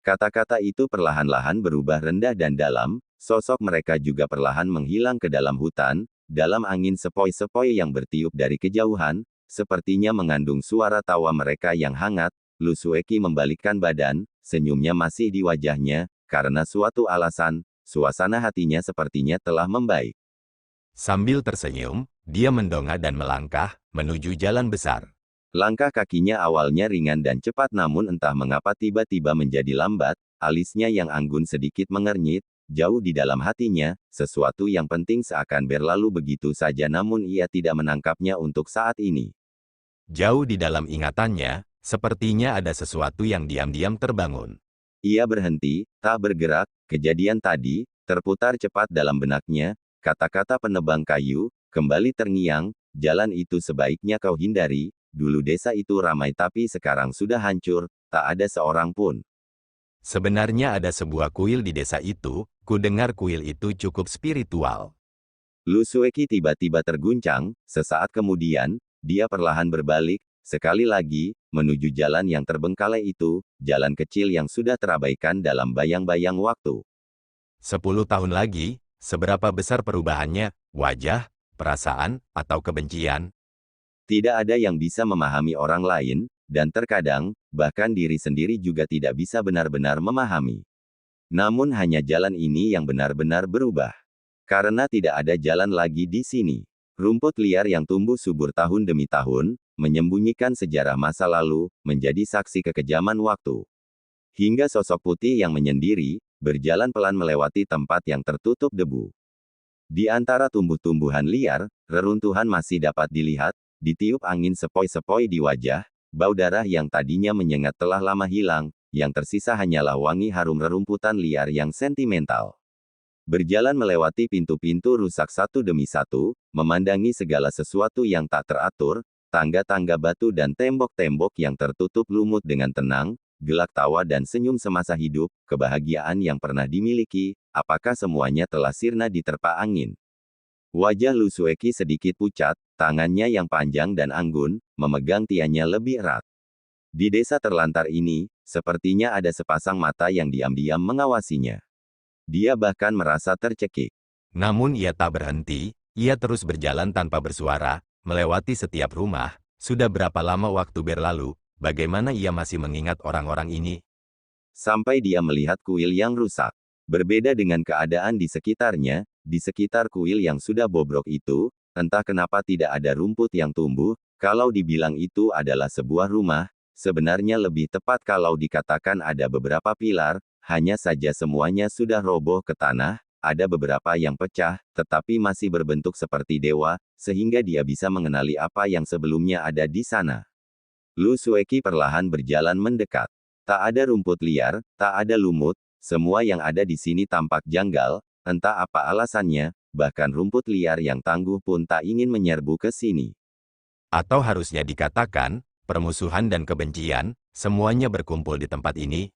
Speaker 2: Kata-kata itu perlahan-lahan berubah rendah dan dalam, sosok mereka juga perlahan menghilang ke dalam hutan, dalam angin sepoi-sepoi yang bertiup dari kejauhan, sepertinya mengandung suara tawa mereka yang hangat. Lu Sueki membalikkan badan, senyumnya masih di wajahnya, karena suatu alasan, suasana hatinya sepertinya telah membaik.
Speaker 1: Sambil tersenyum, dia mendongak dan melangkah menuju jalan besar.
Speaker 2: Langkah kakinya awalnya ringan dan cepat namun entah mengapa tiba-tiba menjadi lambat, alisnya yang anggun sedikit mengernyit, jauh di dalam hatinya, sesuatu yang penting seakan berlalu begitu saja namun ia tidak menangkapnya untuk saat ini.
Speaker 1: Jauh di dalam ingatannya, sepertinya ada sesuatu yang diam-diam terbangun.
Speaker 2: Ia berhenti, tak bergerak, kejadian tadi, terputar cepat dalam benaknya, kata-kata penebang kayu, kembali terngiang, jalan itu sebaiknya kau hindari, dulu desa itu ramai tapi sekarang sudah hancur, tak ada seorang pun.
Speaker 1: Sebenarnya ada sebuah kuil di desa itu, ku dengar kuil itu cukup spiritual.
Speaker 2: Lu Sueki tiba-tiba terguncang, sesaat kemudian, dia perlahan berbalik, sekali lagi, menuju jalan yang terbengkalai itu, jalan kecil yang sudah terabaikan dalam bayang-bayang waktu.
Speaker 1: 10 tahun lagi, seberapa besar perubahannya, wajah, perasaan, atau kebencian?
Speaker 2: Tidak ada yang bisa memahami orang lain, dan terkadang, bahkan diri sendiri juga tidak bisa benar-benar memahami. Namun hanya jalan ini yang benar-benar berubah. Karena tidak ada jalan lagi di sini. Rumput liar yang tumbuh subur tahun demi tahun, menyembunyikan sejarah masa lalu, menjadi saksi kekejaman waktu. Hingga sosok putih yang menyendiri, berjalan pelan melewati tempat yang tertutup debu. Di antara tumbuh-tumbuhan liar, reruntuhan masih dapat dilihat, ditiup angin sepoi-sepoi di wajah, bau darah yang tadinya menyengat telah lama hilang, yang tersisa hanyalah wangi harum rerumputan liar yang sentimental. Berjalan melewati pintu-pintu rusak satu demi satu, memandangi segala sesuatu yang tak teratur, tangga-tangga batu dan tembok-tembok yang tertutup lumut dengan tenang, gelak tawa dan senyum semasa hidup, kebahagiaan yang pernah dimiliki, apakah semuanya telah sirna diterpa angin? Wajah Lu Sueki sedikit pucat, tangannya yang panjang dan anggun, memegang tiannya lebih erat. Di desa terlantar ini, sepertinya ada sepasang mata yang diam-diam mengawasinya. Dia bahkan merasa tercekik.
Speaker 1: Namun ia tak berhenti, ia terus berjalan tanpa bersuara, melewati setiap rumah. Sudah berapa lama waktu berlalu, bagaimana ia masih mengingat orang-orang ini?
Speaker 2: Sampai dia melihat kuil yang rusak. Berbeda dengan keadaan di sekitarnya, di sekitar kuil yang sudah bobrok itu, entah kenapa tidak ada rumput yang tumbuh. Kalau dibilang itu adalah sebuah rumah, sebenarnya lebih tepat kalau dikatakan ada beberapa pilar, hanya saja semuanya sudah roboh ke tanah, ada beberapa yang pecah, tetapi masih berbentuk seperti dewa, sehingga dia bisa mengenali apa yang sebelumnya ada di sana. Lu Sueki perlahan berjalan mendekat. Tak ada rumput liar, tak ada lumut, semua yang ada di sini tampak janggal, entah apa alasannya, bahkan rumput liar yang tangguh pun tak ingin menyerbu ke sini.
Speaker 1: Atau harusnya dikatakan, permusuhan dan kebencian, semuanya berkumpul di tempat ini.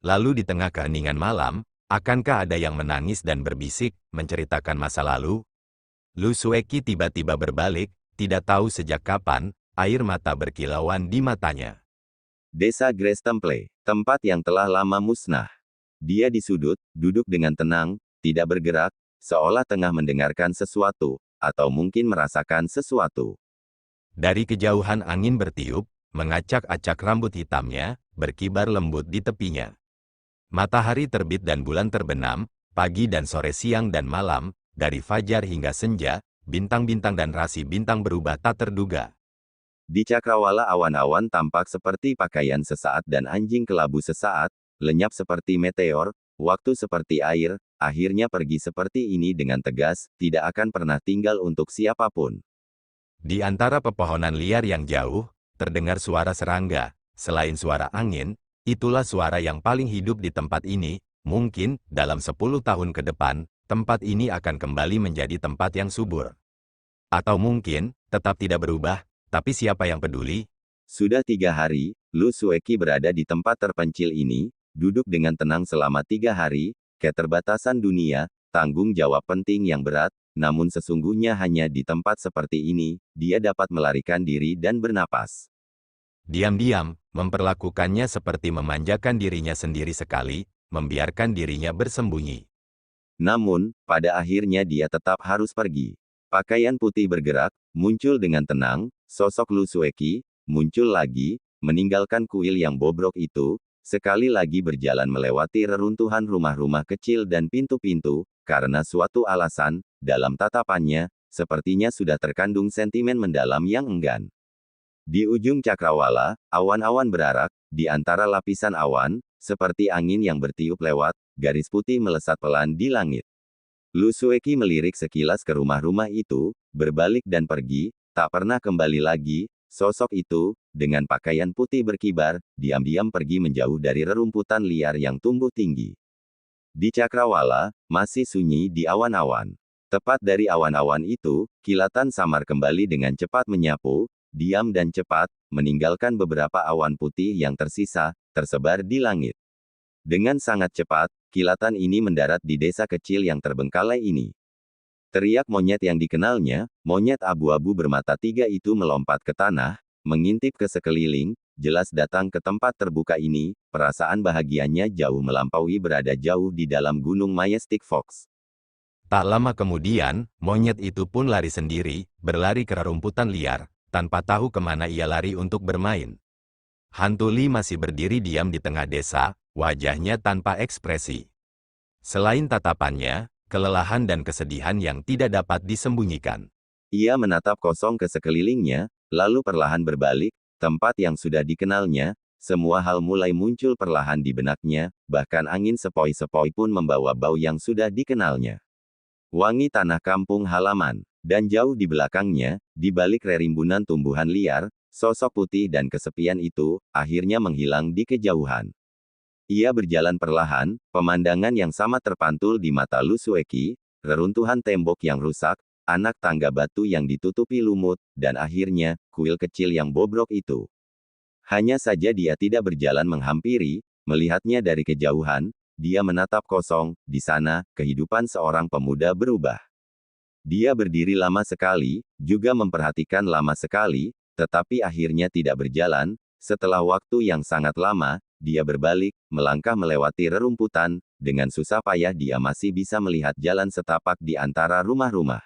Speaker 1: Lalu di tengah keheningan malam, akankah ada yang menangis dan berbisik, menceritakan masa lalu? Lu Sueki tiba-tiba berbalik, tidak tahu sejak kapan, air mata berkilauan di matanya.
Speaker 2: Desa Grace Temple, tempat yang telah lama musnah. Dia di sudut, duduk dengan tenang, tidak bergerak, seolah tengah mendengarkan sesuatu, atau mungkin merasakan sesuatu.
Speaker 1: Dari kejauhan angin bertiup, mengacak-acak rambut hitamnya, berkibar lembut di tepinya. Matahari terbit dan bulan terbenam, pagi dan sore siang dan malam, dari fajar hingga senja, bintang-bintang dan rasi bintang berubah tak terduga.
Speaker 2: Di cakrawala awan-awan tampak seperti pakaian sesaat dan anjing kelabu sesaat, lenyap seperti meteor, waktu seperti air, akhirnya pergi seperti ini dengan tegas, tidak akan pernah tinggal untuk siapapun.
Speaker 1: Di antara pepohonan liar yang jauh, terdengar suara serangga, selain suara angin, itulah suara yang paling hidup di tempat ini. Mungkin, dalam 10 tahun ke depan, tempat ini akan kembali menjadi tempat yang subur. Atau mungkin, tetap tidak berubah, tapi siapa yang peduli?
Speaker 2: Sudah 3 hari, Lu Sueki berada di tempat terpencil ini, duduk dengan tenang selama 3 hari, keterbatasan dunia, tanggung jawab penting yang berat, namun sesungguhnya hanya di tempat seperti ini, dia dapat melarikan diri dan bernapas.
Speaker 1: Diam-diam, memperlakukannya seperti memanjakan dirinya sendiri sekali, membiarkan dirinya bersembunyi.
Speaker 2: Namun, pada akhirnya dia tetap harus pergi. Pakaian putih bergerak, muncul dengan tenang, sosok Lu Sueki, muncul lagi, meninggalkan kuil yang bobrok itu, sekali lagi berjalan melewati reruntuhan rumah-rumah kecil dan pintu-pintu, karena suatu alasan, dalam tatapannya, sepertinya sudah terkandung sentimen mendalam yang enggan. Di ujung cakrawala, awan-awan berarak, di antara lapisan awan, seperti angin yang bertiup lewat, garis putih melesat pelan di langit. Lu Sueki melirik sekilas ke rumah-rumah itu, berbalik dan pergi, tak pernah kembali lagi. Sosok itu, dengan pakaian putih berkibar, diam-diam pergi menjauh dari rerumputan liar yang tumbuh tinggi. Di cakrawala, masih sunyi di awan-awan. Tepat dari awan-awan itu, kilatan samar kembali dengan cepat menyapu, diam dan cepat, meninggalkan beberapa awan putih yang tersisa, tersebar di langit. Dengan sangat cepat, kilatan ini mendarat di desa kecil yang terbengkalai ini. Teriak monyet yang dikenalnya, monyet abu-abu bermata tiga itu melompat ke tanah, mengintip ke sekeliling, jelas datang ke tempat terbuka ini, perasaan bahagianya jauh melampaui berada jauh di dalam gunung Majestic Fox.
Speaker 1: Tak lama kemudian, monyet itu pun lari sendiri, berlari ke rerumputan liar, tanpa tahu kemana ia lari untuk bermain. Hantu Li masih berdiri diam di tengah desa, wajahnya tanpa ekspresi. Selain tatapannya, kelelahan dan kesedihan yang tidak dapat disembunyikan.
Speaker 2: Ia menatap kosong ke sekelilingnya, lalu perlahan berbalik, tempat yang sudah dikenalnya, semua hal mulai muncul perlahan di benaknya, bahkan angin sepoi-sepoi pun membawa bau yang sudah dikenalnya. Wangi tanah kampung halaman, dan jauh di belakangnya, di balik rerimbunan tumbuhan liar, sosok putih dan kesepian itu, akhirnya menghilang di kejauhan. Ia berjalan perlahan, pemandangan yang sama terpantul di mata Lu Sueki, reruntuhan tembok yang rusak, anak tangga batu yang ditutupi lumut, dan akhirnya, kuil kecil yang bobrok itu. Hanya saja dia tidak berjalan menghampiri, melihatnya dari kejauhan, dia menatap kosong, di sana, kehidupan seorang pemuda berubah. Dia berdiri lama sekali, juga memperhatikan lama sekali, tetapi akhirnya tidak berjalan. Setelah waktu yang sangat lama, dia berbalik, melangkah melewati rerumputan, dengan susah payah dia masih bisa melihat jalan setapak di antara rumah-rumah.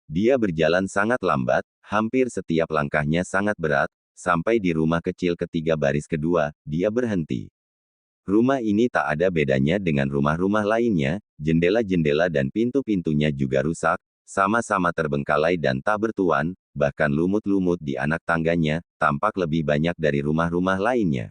Speaker 2: Dia berjalan sangat lambat, hampir setiap langkahnya sangat berat, sampai di rumah kecil ketiga baris kedua, dia berhenti. Rumah ini tak ada bedanya dengan rumah-rumah lainnya, jendela-jendela dan pintu-pintunya juga rusak, sama-sama terbengkalai dan tak bertuan, bahkan lumut-lumut di anak tangganya, tampak lebih banyak dari rumah-rumah lainnya.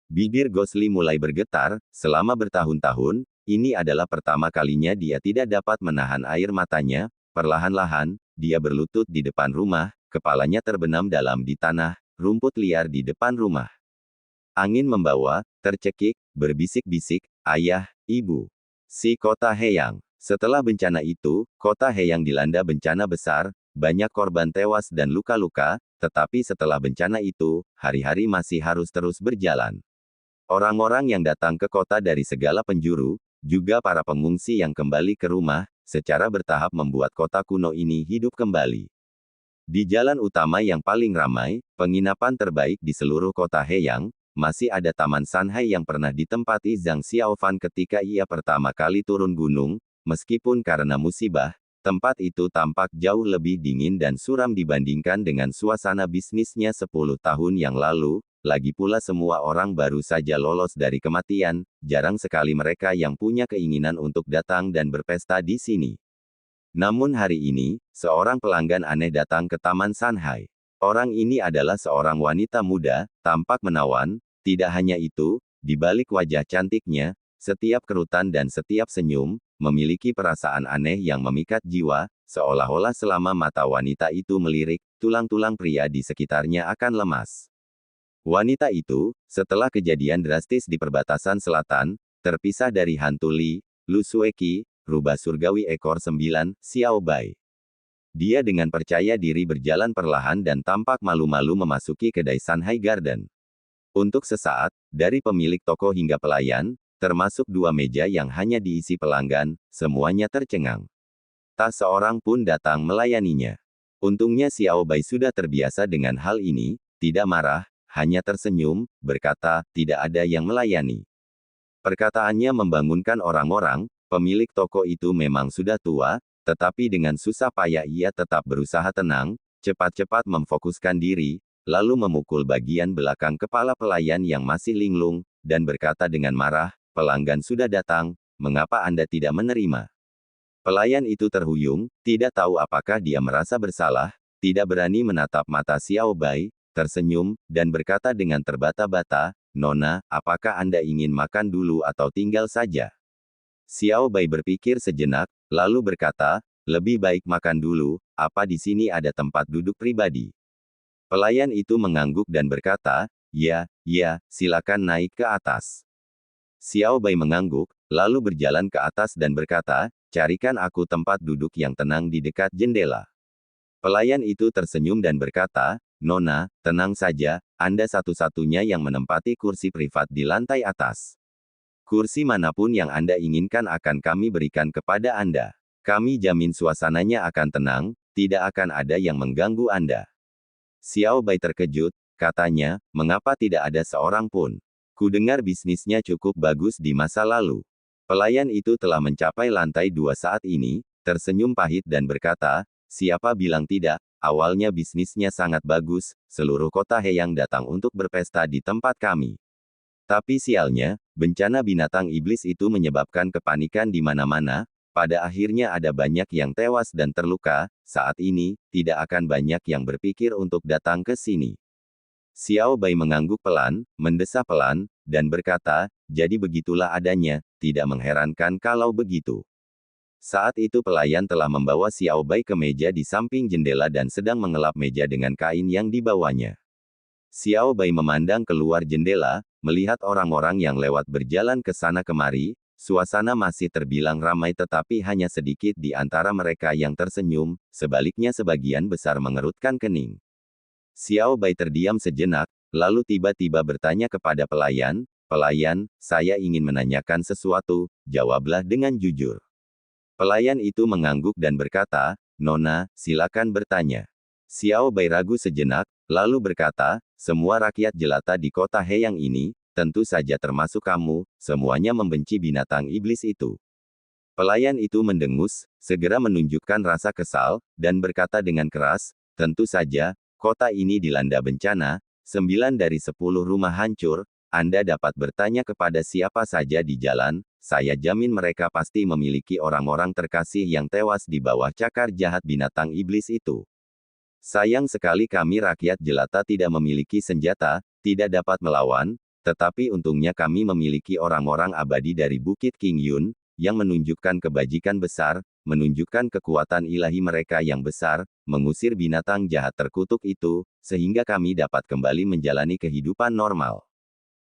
Speaker 2: Bibir Gosli mulai bergetar, selama bertahun-tahun, ini adalah pertama kalinya dia tidak dapat menahan air matanya, perlahan-lahan, dia berlutut di depan rumah, kepalanya terbenam dalam di tanah, rumput liar di depan rumah. Angin membawa, tercekik, berbisik-bisik, ayah, ibu. Si kota Heyang. Setelah bencana itu, kota Heyang dilanda bencana besar, banyak korban tewas dan luka-luka, tetapi setelah bencana itu, hari-hari masih harus terus berjalan. Orang-orang yang datang ke kota dari segala penjuru, juga para pengungsi yang kembali ke rumah, secara bertahap membuat kota kuno ini hidup kembali. Di jalan utama yang paling ramai, penginapan terbaik di seluruh kota Heyang, masih ada Taman Sanhai yang pernah ditempati Zhang Xiaofan ketika ia pertama kali turun gunung. Meskipun karena musibah, tempat itu tampak jauh lebih dingin dan suram dibandingkan dengan suasana bisnisnya 10 tahun yang lalu, lagi pula semua orang baru saja lolos dari kematian, jarang sekali mereka yang punya keinginan untuk datang dan berpesta di sini. Namun hari ini, seorang pelanggan aneh datang ke Taman Sanhai. Orang ini adalah seorang wanita muda, tampak menawan, tidak hanya itu, di balik wajah cantiknya, setiap kerutan dan setiap senyum, memiliki perasaan aneh yang memikat jiwa, seolah-olah selama mata wanita itu melirik, tulang-tulang pria di sekitarnya akan lemas. Wanita itu, setelah kejadian drastis di perbatasan selatan, terpisah dari hantu Li, Lu Sueki, rubah surgawi ekor 9, Xiao Bai. Dia dengan percaya diri berjalan perlahan dan tampak malu-malu memasuki kedai Sanhai Garden. Untuk sesaat, dari pemilik toko hingga pelayan, termasuk 2 meja yang hanya diisi pelanggan, semuanya tercengang. Tak seorang pun datang melayaninya. Untungnya Xiao Bai sudah terbiasa dengan hal ini, tidak marah, hanya tersenyum, berkata, tidak ada yang melayani. Perkataannya membangunkan orang-orang, pemilik toko itu memang sudah tua, tetapi dengan susah payah ia tetap berusaha tenang, cepat-cepat memfokuskan diri, lalu memukul bagian belakang kepala pelayan yang masih linglung, dan berkata dengan marah, pelanggan sudah datang, mengapa Anda tidak menerima? Pelayan itu terhuyung, tidak tahu apakah dia merasa bersalah, tidak berani menatap mata Xiao Bai, tersenyum, dan berkata dengan terbata-bata, Nona, apakah Anda ingin makan dulu atau tinggal saja? Xiao Bai berpikir sejenak, lalu berkata, lebih baik makan dulu, apa di sini ada tempat duduk pribadi? Pelayan itu mengangguk dan berkata, ya, silakan naik ke atas. Xiao Bai mengangguk, lalu berjalan ke atas dan berkata, carikan aku tempat duduk yang tenang di dekat jendela. Pelayan itu tersenyum dan berkata, Nona, tenang saja, Anda satu-satunya yang menempati kursi privat di lantai atas. Kursi manapun yang Anda inginkan akan kami berikan kepada Anda. Kami jamin suasananya akan tenang, tidak akan ada yang mengganggu Anda. Xiao Bai terkejut, katanya, mengapa tidak ada seorang pun? Kudengar bisnisnya cukup bagus di masa lalu. Pelayan itu telah mencapai lantai 2 saat ini, tersenyum pahit dan berkata, siapa bilang tidak, awalnya bisnisnya sangat bagus, seluruh kota Heyang datang untuk berpesta di tempat kami. Tapi sialnya, bencana binatang iblis itu menyebabkan kepanikan di mana-mana, pada akhirnya ada banyak yang tewas dan terluka, saat ini, tidak akan banyak yang berpikir untuk datang ke sini. Xiao Bai mengangguk pelan, mendesah pelan, dan berkata, jadi begitulah adanya, tidak mengherankan kalau begitu. Saat itu pelayan telah membawa Xiao Bai ke meja di samping jendela dan sedang mengelap meja dengan kain yang dibawanya. Xiao Bai memandang keluar jendela, melihat orang-orang yang lewat berjalan ke sana kemari, suasana masih terbilang ramai tetapi hanya sedikit di antara mereka yang tersenyum, sebaliknya sebagian besar mengerutkan kening. Xiao Bai terdiam sejenak, lalu tiba-tiba bertanya kepada pelayan, pelayan, saya ingin menanyakan sesuatu, jawablah dengan jujur. Pelayan itu mengangguk dan berkata, Nona, silakan bertanya. Xiao Bai ragu sejenak, lalu berkata, semua rakyat jelata di kota Heyang ini, tentu saja termasuk kamu, semuanya membenci binatang iblis itu. Pelayan itu mendengus, segera menunjukkan rasa kesal, dan berkata dengan keras, tentu saja, kota ini dilanda bencana, 9 dari 10 rumah hancur, Anda dapat bertanya kepada siapa saja di jalan, saya jamin mereka pasti memiliki orang-orang terkasih yang tewas di bawah cakar jahat binatang iblis itu. Sayang sekali kami rakyat jelata tidak memiliki senjata, tidak dapat melawan, tetapi untungnya kami memiliki orang-orang abadi dari Bukit King Yun, yang menunjukkan kebajikan besar, menunjukkan kekuatan ilahi mereka yang besar, mengusir binatang jahat terkutuk itu, sehingga kami dapat kembali menjalani kehidupan normal.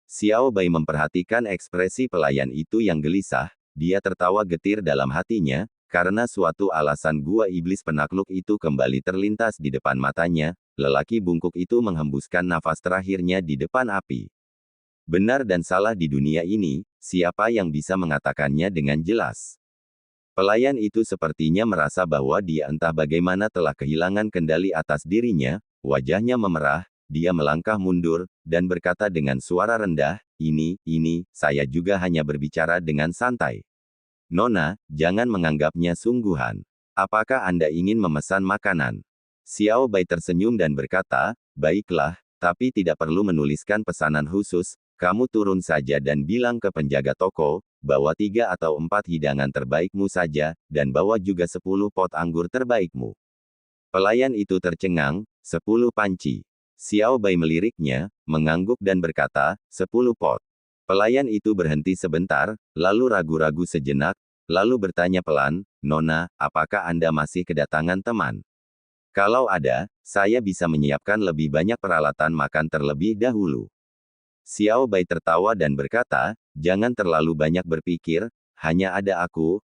Speaker 2: Xiao Bai memperhatikan ekspresi pelayan itu yang gelisah, dia tertawa getir dalam hatinya, karena suatu alasan gua iblis penakluk itu kembali terlintas di depan matanya, lelaki bungkuk itu menghembuskan nafas terakhirnya di depan api. Benar dan salah di dunia ini, siapa yang bisa mengatakannya dengan jelas? Pelayan itu sepertinya merasa bahwa dia entah bagaimana telah kehilangan kendali atas dirinya, wajahnya memerah, dia melangkah mundur, dan berkata dengan suara rendah, ini, saya juga hanya berbicara dengan santai. Nona, jangan menganggapnya sungguhan. Apakah Anda ingin memesan makanan? Xiao Bai tersenyum dan berkata, baiklah, tapi tidak perlu menuliskan pesanan khusus, kamu turun saja dan bilang ke penjaga toko, bawa 3 atau 4 hidangan terbaikmu saja, dan bawa juga 10 pot anggur terbaikmu. Pelayan itu tercengang, 10 panci. Xiao Bai meliriknya, mengangguk dan berkata, 10 pot. Pelayan itu berhenti sebentar, lalu ragu-ragu sejenak, lalu bertanya pelan, Nona, apakah Anda masih kedatangan teman? Kalau ada, saya bisa menyiapkan lebih banyak peralatan makan terlebih dahulu. Xiao Bai tertawa dan berkata, jangan terlalu banyak berpikir, hanya ada aku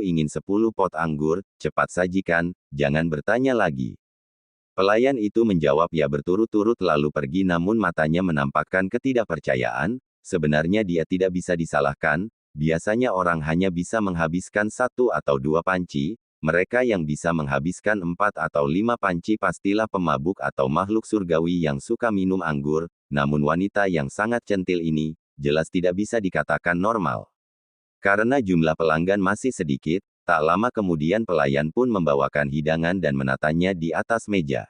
Speaker 2: ingin 10 pot anggur, cepat sajikan, jangan bertanya lagi. Pelayan itu menjawab ya berturut-turut lalu pergi namun matanya menampakkan ketidakpercayaan, sebenarnya dia tidak bisa disalahkan, biasanya orang hanya bisa menghabiskan 1 atau 2 panci, mereka yang bisa menghabiskan 4 atau 5 panci pastilah pemabuk atau makhluk surgawi yang suka minum anggur, namun wanita yang sangat centil ini, jelas tidak bisa dikatakan normal. Karena jumlah pelanggan masih sedikit, tak lama kemudian pelayan pun membawakan hidangan dan menatanya di atas meja.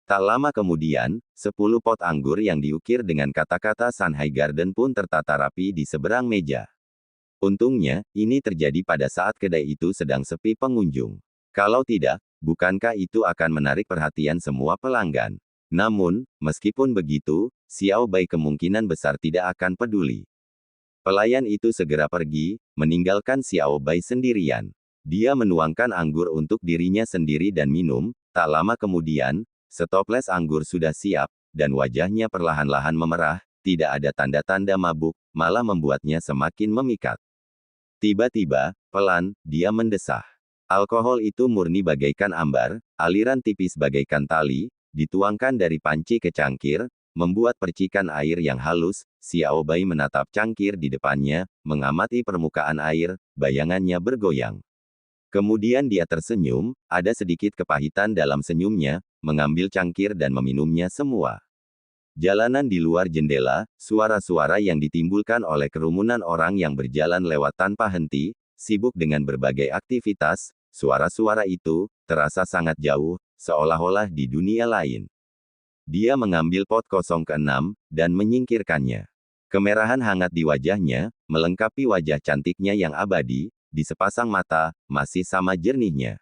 Speaker 2: Tak lama kemudian, 10 pot anggur yang diukir dengan kata-kata Shanghai Garden pun tertata rapi di seberang meja. Untungnya, ini terjadi pada saat kedai itu sedang sepi pengunjung. Kalau tidak, bukankah itu akan menarik perhatian semua pelanggan? Namun, meskipun begitu, Xiao Bai kemungkinan besar tidak akan peduli. Pelayan itu segera pergi, meninggalkan Xiao Bai sendirian. Dia menuangkan anggur untuk dirinya sendiri dan minum, tak lama kemudian, setoples anggur sudah siap, dan wajahnya perlahan-lahan memerah, tidak ada tanda-tanda mabuk, malah membuatnya semakin memikat. Tiba-tiba, pelan, dia mendesah. Alkohol itu murni bagaikan ambar, aliran tipis bagaikan tali, dituangkan dari panci ke cangkir, membuat percikan air yang halus. Xiao Bai menatap cangkir di depannya, mengamati permukaan air, bayangannya bergoyang. Kemudian dia tersenyum, ada sedikit kepahitan dalam senyumnya, mengambil cangkir dan meminumnya semua. Jalanan di luar jendela, suara-suara yang ditimbulkan oleh kerumunan orang yang berjalan lewat tanpa henti, sibuk dengan berbagai aktivitas, suara-suara itu, terasa sangat jauh, seolah-olah di dunia lain. Dia mengambil pot kosong ke-6, dan menyingkirkannya. Kemerahan hangat di wajahnya, melengkapi wajah cantiknya yang abadi, di sepasang mata, masih sama jernihnya.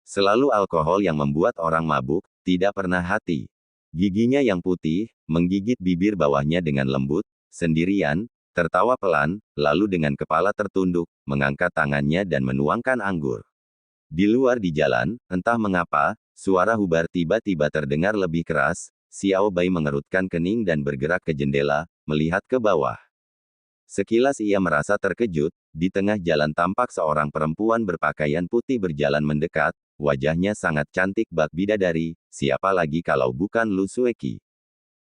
Speaker 2: Selalu alkohol yang membuat orang mabuk, tidak pernah hati. Giginya yang putih, menggigit bibir bawahnya dengan lembut, sendirian, tertawa pelan, lalu dengan kepala tertunduk, mengangkat tangannya dan menuangkan anggur. Di luar di jalan, entah mengapa, suara hubar tiba-tiba terdengar lebih keras. Xiao Bai mengerutkan kening dan bergerak ke jendela, melihat ke bawah. Sekilas ia merasa terkejut, di tengah jalan tampak seorang perempuan berpakaian putih berjalan mendekat, wajahnya sangat cantik bak bidadari, siapa lagi kalau bukan Lu Sueki.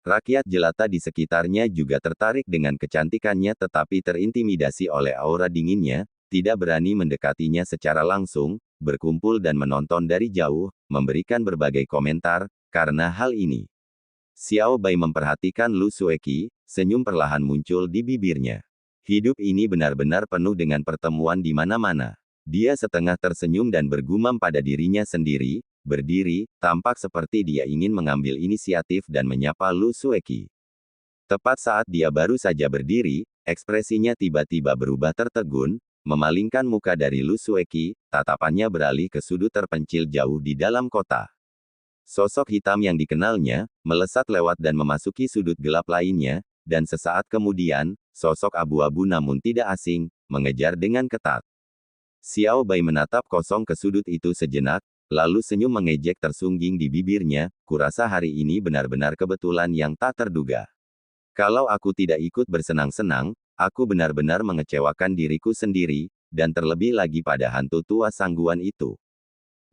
Speaker 2: Rakyat jelata di sekitarnya juga tertarik dengan kecantikannya tetapi terintimidasi oleh aura dinginnya, tidak berani mendekatinya secara langsung, berkumpul dan menonton dari jauh, memberikan berbagai komentar, karena hal ini. Xiao Bai memperhatikan Lu Sueki, senyum perlahan muncul di bibirnya. Hidup ini benar-benar penuh dengan pertemuan di mana-mana. Dia setengah tersenyum dan bergumam pada dirinya sendiri, berdiri, tampak seperti dia ingin mengambil inisiatif dan menyapa Lu Sueki. Tepat saat dia baru saja berdiri, ekspresinya tiba-tiba berubah tertegun, memalingkan muka dari Lu Sueki, tatapannya beralih ke sudut terpencil jauh di dalam kota. Sosok hitam yang dikenalnya, melesat lewat dan memasuki sudut gelap lainnya, dan sesaat kemudian, sosok abu-abu namun tidak asing, mengejar dengan ketat. Xiao Bai menatap kosong ke sudut itu sejenak, lalu senyum mengejek tersungging di bibirnya, kurasa hari ini benar-benar kebetulan yang tak terduga. Kalau aku tidak ikut bersenang-senang, aku benar-benar mengecewakan diriku sendiri, dan terlebih lagi pada hantu tua sangguan itu.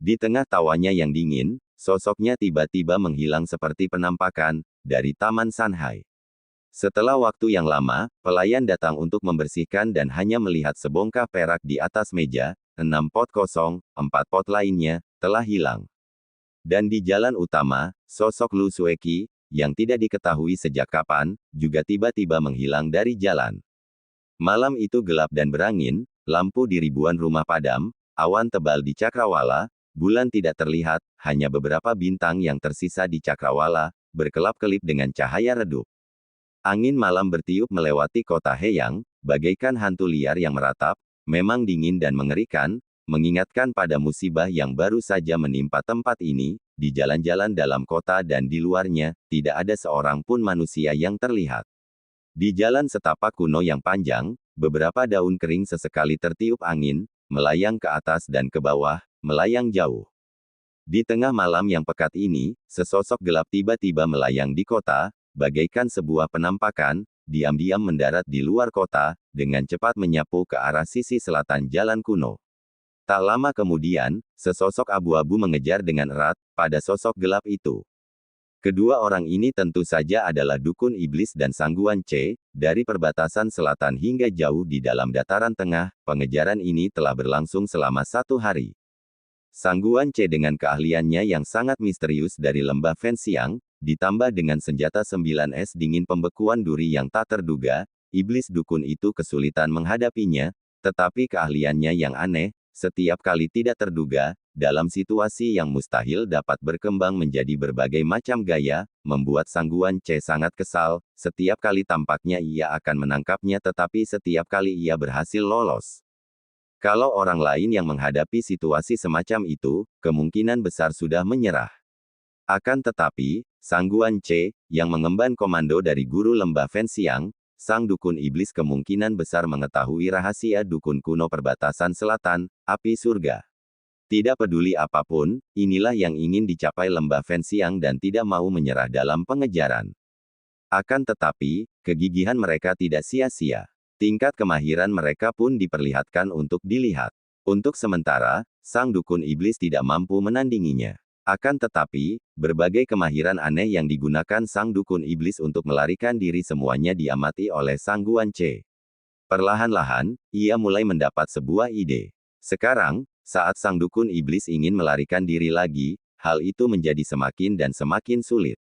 Speaker 2: Di tengah tawanya yang dingin, sosoknya tiba-tiba menghilang seperti penampakan, dari Taman Shanghai. Setelah waktu yang lama, pelayan datang untuk membersihkan dan hanya melihat sebongkah perak di atas meja, 6 pot kosong, 4 pot lainnya, telah hilang. Dan di jalan utama, sosok Lu Sueki, yang tidak diketahui sejak kapan, juga tiba-tiba menghilang dari jalan. Malam itu gelap dan berangin, lampu di ribuan rumah padam, awan tebal di cakrawala, bulan tidak terlihat, hanya beberapa bintang yang tersisa di cakrawala, berkelap-kelip dengan cahaya redup. Angin malam bertiup melewati kota Heyang, bagaikan hantu liar yang meratap, memang dingin dan mengerikan, mengingatkan pada musibah yang baru saja menimpa tempat ini, di jalan-jalan dalam kota dan di luarnya, tidak ada seorang pun manusia yang terlihat. Di jalan setapak kuno yang panjang, beberapa daun kering sesekali tertiup angin, melayang ke atas dan ke bawah, melayang jauh. Di tengah malam yang pekat ini, sesosok gelap tiba-tiba melayang di kota, bagaikan sebuah penampakan, diam-diam mendarat di luar kota, dengan cepat menyapu ke arah sisi selatan jalan kuno. Tak lama kemudian, sesosok abu-abu mengejar dengan erat, pada sosok gelap itu. Kedua orang ini tentu saja adalah dukun iblis dan sangguan C, dari perbatasan selatan hingga jauh di dalam dataran tengah, pengejaran ini telah berlangsung selama 1 hari. Sangguan C dengan keahliannya yang sangat misterius dari lembah Fenxiang, ditambah dengan senjata 9S dingin pembekuan duri yang tak terduga, iblis dukun itu kesulitan menghadapinya, tetapi keahliannya yang aneh, setiap kali tidak terduga, dalam situasi yang mustahil dapat berkembang menjadi berbagai macam gaya, membuat Sangguan C sangat kesal, setiap kali tampaknya ia akan menangkapnya tetapi setiap kali ia berhasil lolos. Kalau orang lain yang menghadapi situasi semacam itu, kemungkinan besar sudah menyerah. Akan tetapi, Sangguan C, yang mengemban komando dari guru lembah Fenxiang, sang dukun iblis kemungkinan besar mengetahui rahasia dukun kuno perbatasan selatan, api surga. Tidak peduli apapun, inilah yang ingin dicapai lembah Fenxiang dan tidak mau menyerah dalam pengejaran. Akan tetapi, kegigihan mereka tidak sia-sia. Tingkat kemahiran mereka pun diperlihatkan untuk dilihat. Untuk sementara, sang dukun iblis tidak mampu menandinginya. Akan tetapi, berbagai kemahiran aneh yang digunakan sang dukun iblis untuk melarikan diri semuanya diamati oleh Sangguan C. Perlahan-lahan, ia mulai mendapat sebuah ide. Sekarang, saat sang dukun iblis ingin melarikan diri lagi, hal itu menjadi semakin dan semakin sulit.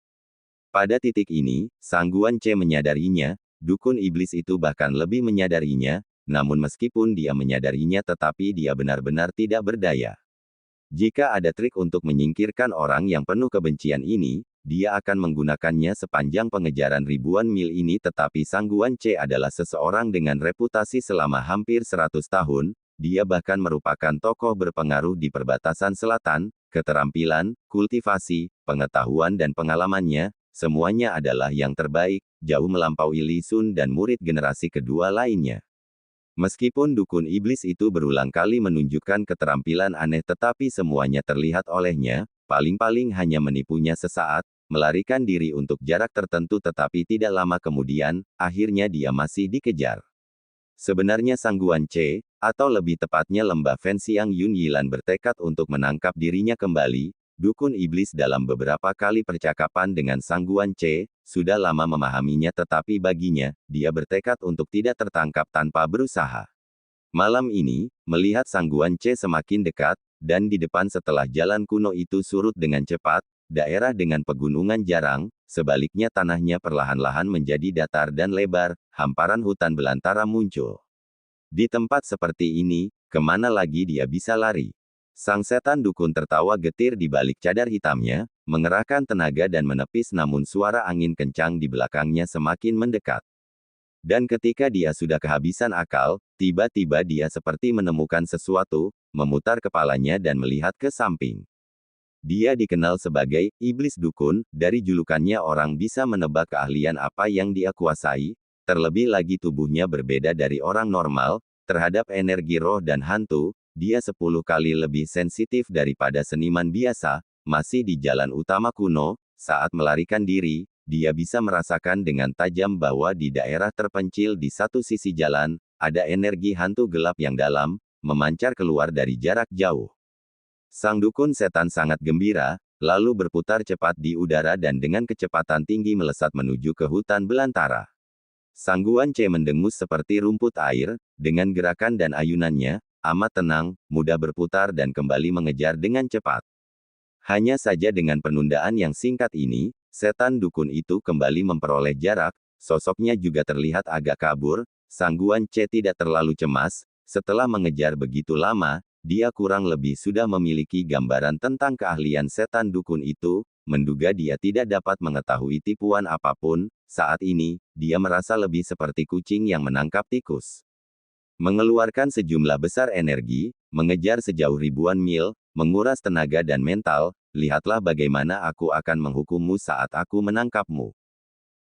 Speaker 2: Pada titik ini, Sangguan C menyadarinya, dukun iblis itu bahkan lebih menyadarinya, namun meskipun dia menyadarinya tetapi dia benar-benar tidak berdaya. Jika ada trik untuk menyingkirkan orang yang penuh kebencian ini, dia akan menggunakannya sepanjang pengejaran ribuan mil ini tetapi Sangguan C adalah seseorang dengan reputasi selama hampir 100 tahun, dia bahkan merupakan tokoh berpengaruh di perbatasan selatan, keterampilan, kultivasi, pengetahuan dan pengalamannya, semuanya adalah yang terbaik, jauh melampaui Li Sun dan murid generasi kedua lainnya. Meskipun dukun iblis itu berulang kali menunjukkan keterampilan aneh tetapi semuanya terlihat olehnya, paling-paling hanya menipunya sesaat, melarikan diri untuk jarak tertentu tetapi tidak lama kemudian, akhirnya dia masih dikejar. Sebenarnya Sangguan C, atau lebih tepatnya lembah Fenxiang Yun Yilan bertekad untuk menangkap dirinya kembali, dukun iblis dalam beberapa kali percakapan dengan Sangguan C, sudah lama memahaminya tetapi baginya, dia bertekad untuk tidak tertangkap tanpa berusaha. Malam ini, melihat Sangguan C semakin dekat, dan di depan setelah jalan kuno itu surut dengan cepat, daerah dengan pegunungan jarang, sebaliknya tanahnya perlahan-lahan menjadi datar dan lebar, hamparan hutan belantara muncul. Di tempat seperti ini, kemana lagi dia bisa lari? Sang setan dukun tertawa getir di balik cadar hitamnya, mengerahkan tenaga dan menepis namun suara angin kencang di belakangnya semakin mendekat. Dan ketika dia sudah kehabisan akal, tiba-tiba dia seperti menemukan sesuatu, memutar kepalanya dan melihat ke samping. Dia dikenal sebagai iblis dukun, dari julukannya orang bisa menebak keahlian apa yang dia kuasai, terlebih lagi tubuhnya berbeda dari orang normal, terhadap energi roh dan hantu, dia 10 kali lebih sensitif daripada seniman biasa, masih di jalan utama kuno, saat melarikan diri, dia bisa merasakan dengan tajam bahwa di daerah terpencil di satu sisi jalan, ada energi hantu gelap yang dalam, memancar keluar dari jarak jauh. Sang dukun setan sangat gembira, lalu berputar cepat di udara dan dengan kecepatan tinggi melesat menuju ke hutan belantara. Sangguan C mendengus seperti rumput air, dengan gerakan dan ayunannya, amat tenang, mudah berputar dan kembali mengejar dengan cepat. Hanya saja dengan penundaan yang singkat ini, setan dukun itu kembali memperoleh jarak, sosoknya juga terlihat agak kabur, Sangguan C tidak terlalu cemas, setelah mengejar begitu lama, dia kurang lebih sudah memiliki gambaran tentang keahlian setan dukun itu, menduga dia tidak dapat mengetahui tipuan apapun, saat ini, dia merasa lebih seperti kucing yang menangkap tikus. Mengeluarkan sejumlah besar energi, mengejar sejauh ribuan mil, menguras tenaga dan mental, lihatlah bagaimana aku akan menghukummu saat aku menangkapmu.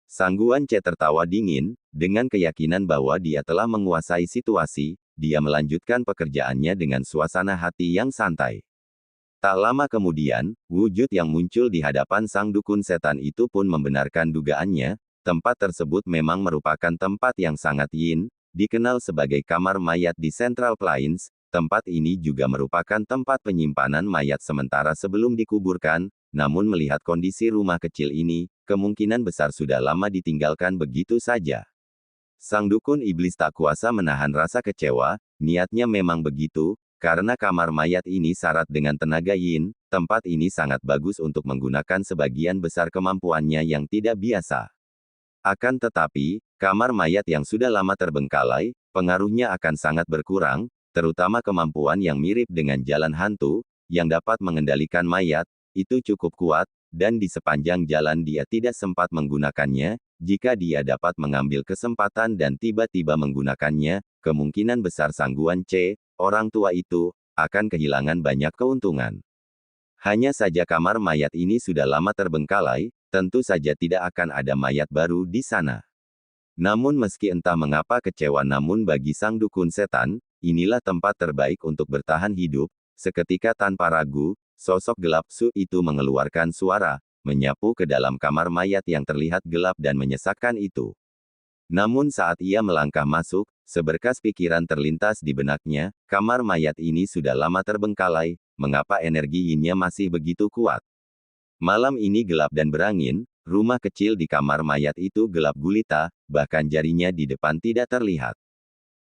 Speaker 2: Sangguan C tertawa dingin, dengan keyakinan bahwa dia telah menguasai situasi, dia melanjutkan pekerjaannya dengan suasana hati yang santai. Tak lama kemudian, wujud yang muncul di hadapan sang dukun setan itu pun membenarkan dugaannya, tempat tersebut memang merupakan tempat yang sangat yin, dikenal sebagai kamar mayat di Central Plains, tempat ini juga merupakan tempat penyimpanan mayat sementara sebelum dikuburkan, namun melihat kondisi rumah kecil ini, kemungkinan besar sudah lama ditinggalkan begitu saja. Sang dukun iblis tak kuasa menahan rasa kecewa, niatnya memang begitu, Karena kamar mayat ini syarat dengan tenaga yin, tempat ini sangat bagus untuk menggunakan sebagian besar kemampuannya yang tidak biasa. Akan tetapi, kamar mayat yang sudah lama terbengkalai, pengaruhnya akan sangat berkurang, terutama kemampuan yang mirip dengan jalan hantu, yang dapat mengendalikan mayat, itu cukup kuat, dan di sepanjang jalan dia tidak sempat menggunakannya. Jika dia dapat mengambil kesempatan dan tiba-tiba menggunakannya, kemungkinan besar Sang Guan Ce, orang tua itu, akan kehilangan banyak keuntungan. Hanya saja kamar mayat ini sudah lama terbengkalai, tentu saja tidak akan ada mayat baru di sana. Namun meski entah mengapa kecewa, namun bagi sang dukun setan, inilah tempat terbaik untuk bertahan hidup. Seketika tanpa ragu, sosok gelap Su itu mengeluarkan suara, menyapu ke dalam kamar mayat yang terlihat gelap dan menyesakkan itu. Namun saat ia melangkah masuk, seberkas pikiran terlintas di benaknya, kamar mayat ini sudah lama terbengkalai, mengapa energi yin-nya masih begitu kuat? Malam ini gelap dan berangin, rumah kecil di kamar mayat itu gelap gulita, bahkan jarinya di depan tidak terlihat.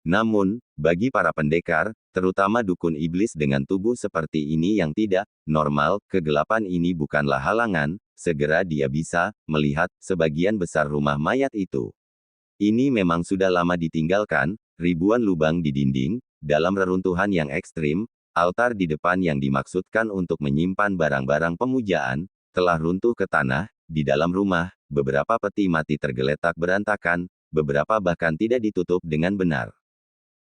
Speaker 2: Namun, bagi para pendekar, terutama dukun iblis dengan tubuh seperti ini yang tidak normal, kegelapan ini bukanlah halangan, segera dia bisa melihat sebagian besar rumah mayat itu. Ini memang sudah lama ditinggalkan, ribuan lubang di dinding, dalam reruntuhan yang ekstrim, altar di depan yang dimaksudkan untuk menyimpan barang-barang pemujaan, telah runtuh ke tanah, di dalam rumah, beberapa peti mati tergeletak berantakan, beberapa bahkan tidak ditutup dengan benar.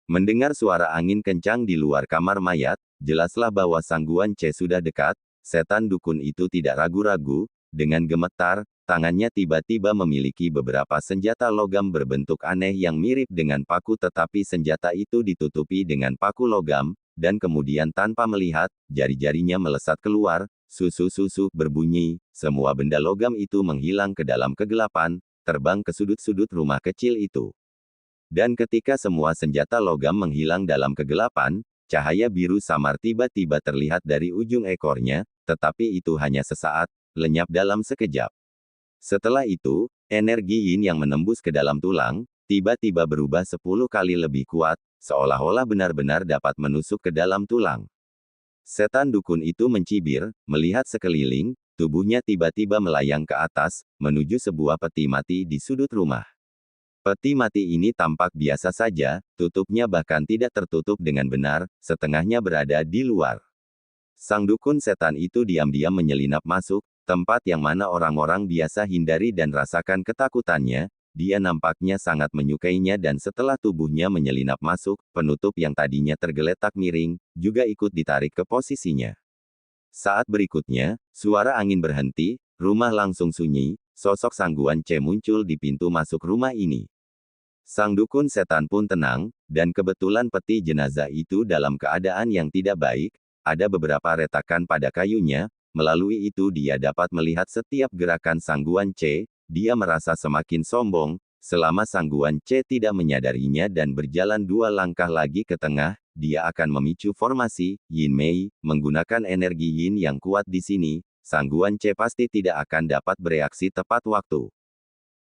Speaker 2: Mendengar suara angin kencang di luar kamar mayat, jelaslah bahwa Sang Guan Ce sudah dekat. Setan dukun itu tidak ragu-ragu, dengan gemetar, tangannya tiba-tiba memiliki beberapa senjata logam berbentuk aneh yang mirip dengan paku, tetapi senjata itu ditutupi dengan paku logam, dan kemudian tanpa melihat, jari-jarinya melesat keluar, susu-susu berbunyi, semua benda logam itu menghilang ke dalam kegelapan, terbang ke sudut-sudut rumah kecil itu. Dan ketika semua senjata logam menghilang dalam kegelapan, cahaya biru samar tiba-tiba terlihat dari ujung ekornya, tetapi itu hanya sesaat, lenyap dalam sekejap. Setelah itu, energi yin yang menembus ke dalam tulang, tiba-tiba berubah 10 kali lebih kuat, seolah-olah benar-benar dapat menusuk ke dalam tulang. Setan dukun itu mencibir, melihat sekeliling, tubuhnya tiba-tiba melayang ke atas, menuju sebuah peti mati di sudut rumah. Peti mati ini tampak biasa saja, tutupnya bahkan tidak tertutup dengan benar, setengahnya berada di luar. Sang dukun setan itu diam-diam menyelinap masuk, tempat yang mana orang-orang biasa hindari dan rasakan ketakutannya. Dia nampaknya sangat menyukainya dan setelah tubuhnya menyelinap masuk, penutup yang tadinya tergeletak miring, juga ikut ditarik ke posisinya. Saat berikutnya, suara angin berhenti, rumah langsung sunyi, sosok Sang Guan Ce muncul di pintu masuk rumah ini. Sang dukun setan pun tenang, dan kebetulan peti jenazah itu dalam keadaan yang tidak baik, ada beberapa retakan pada kayunya, melalui itu dia dapat melihat setiap gerakan Sang Guan Ce. Dia merasa semakin sombong, selama Sang Guan Ce tidak menyadarinya dan berjalan 2 langkah lagi ke tengah, dia akan memicu formasi Yin Mei, menggunakan energi Yin yang kuat di sini, Sang Guan Ce pasti tidak akan dapat bereaksi tepat waktu.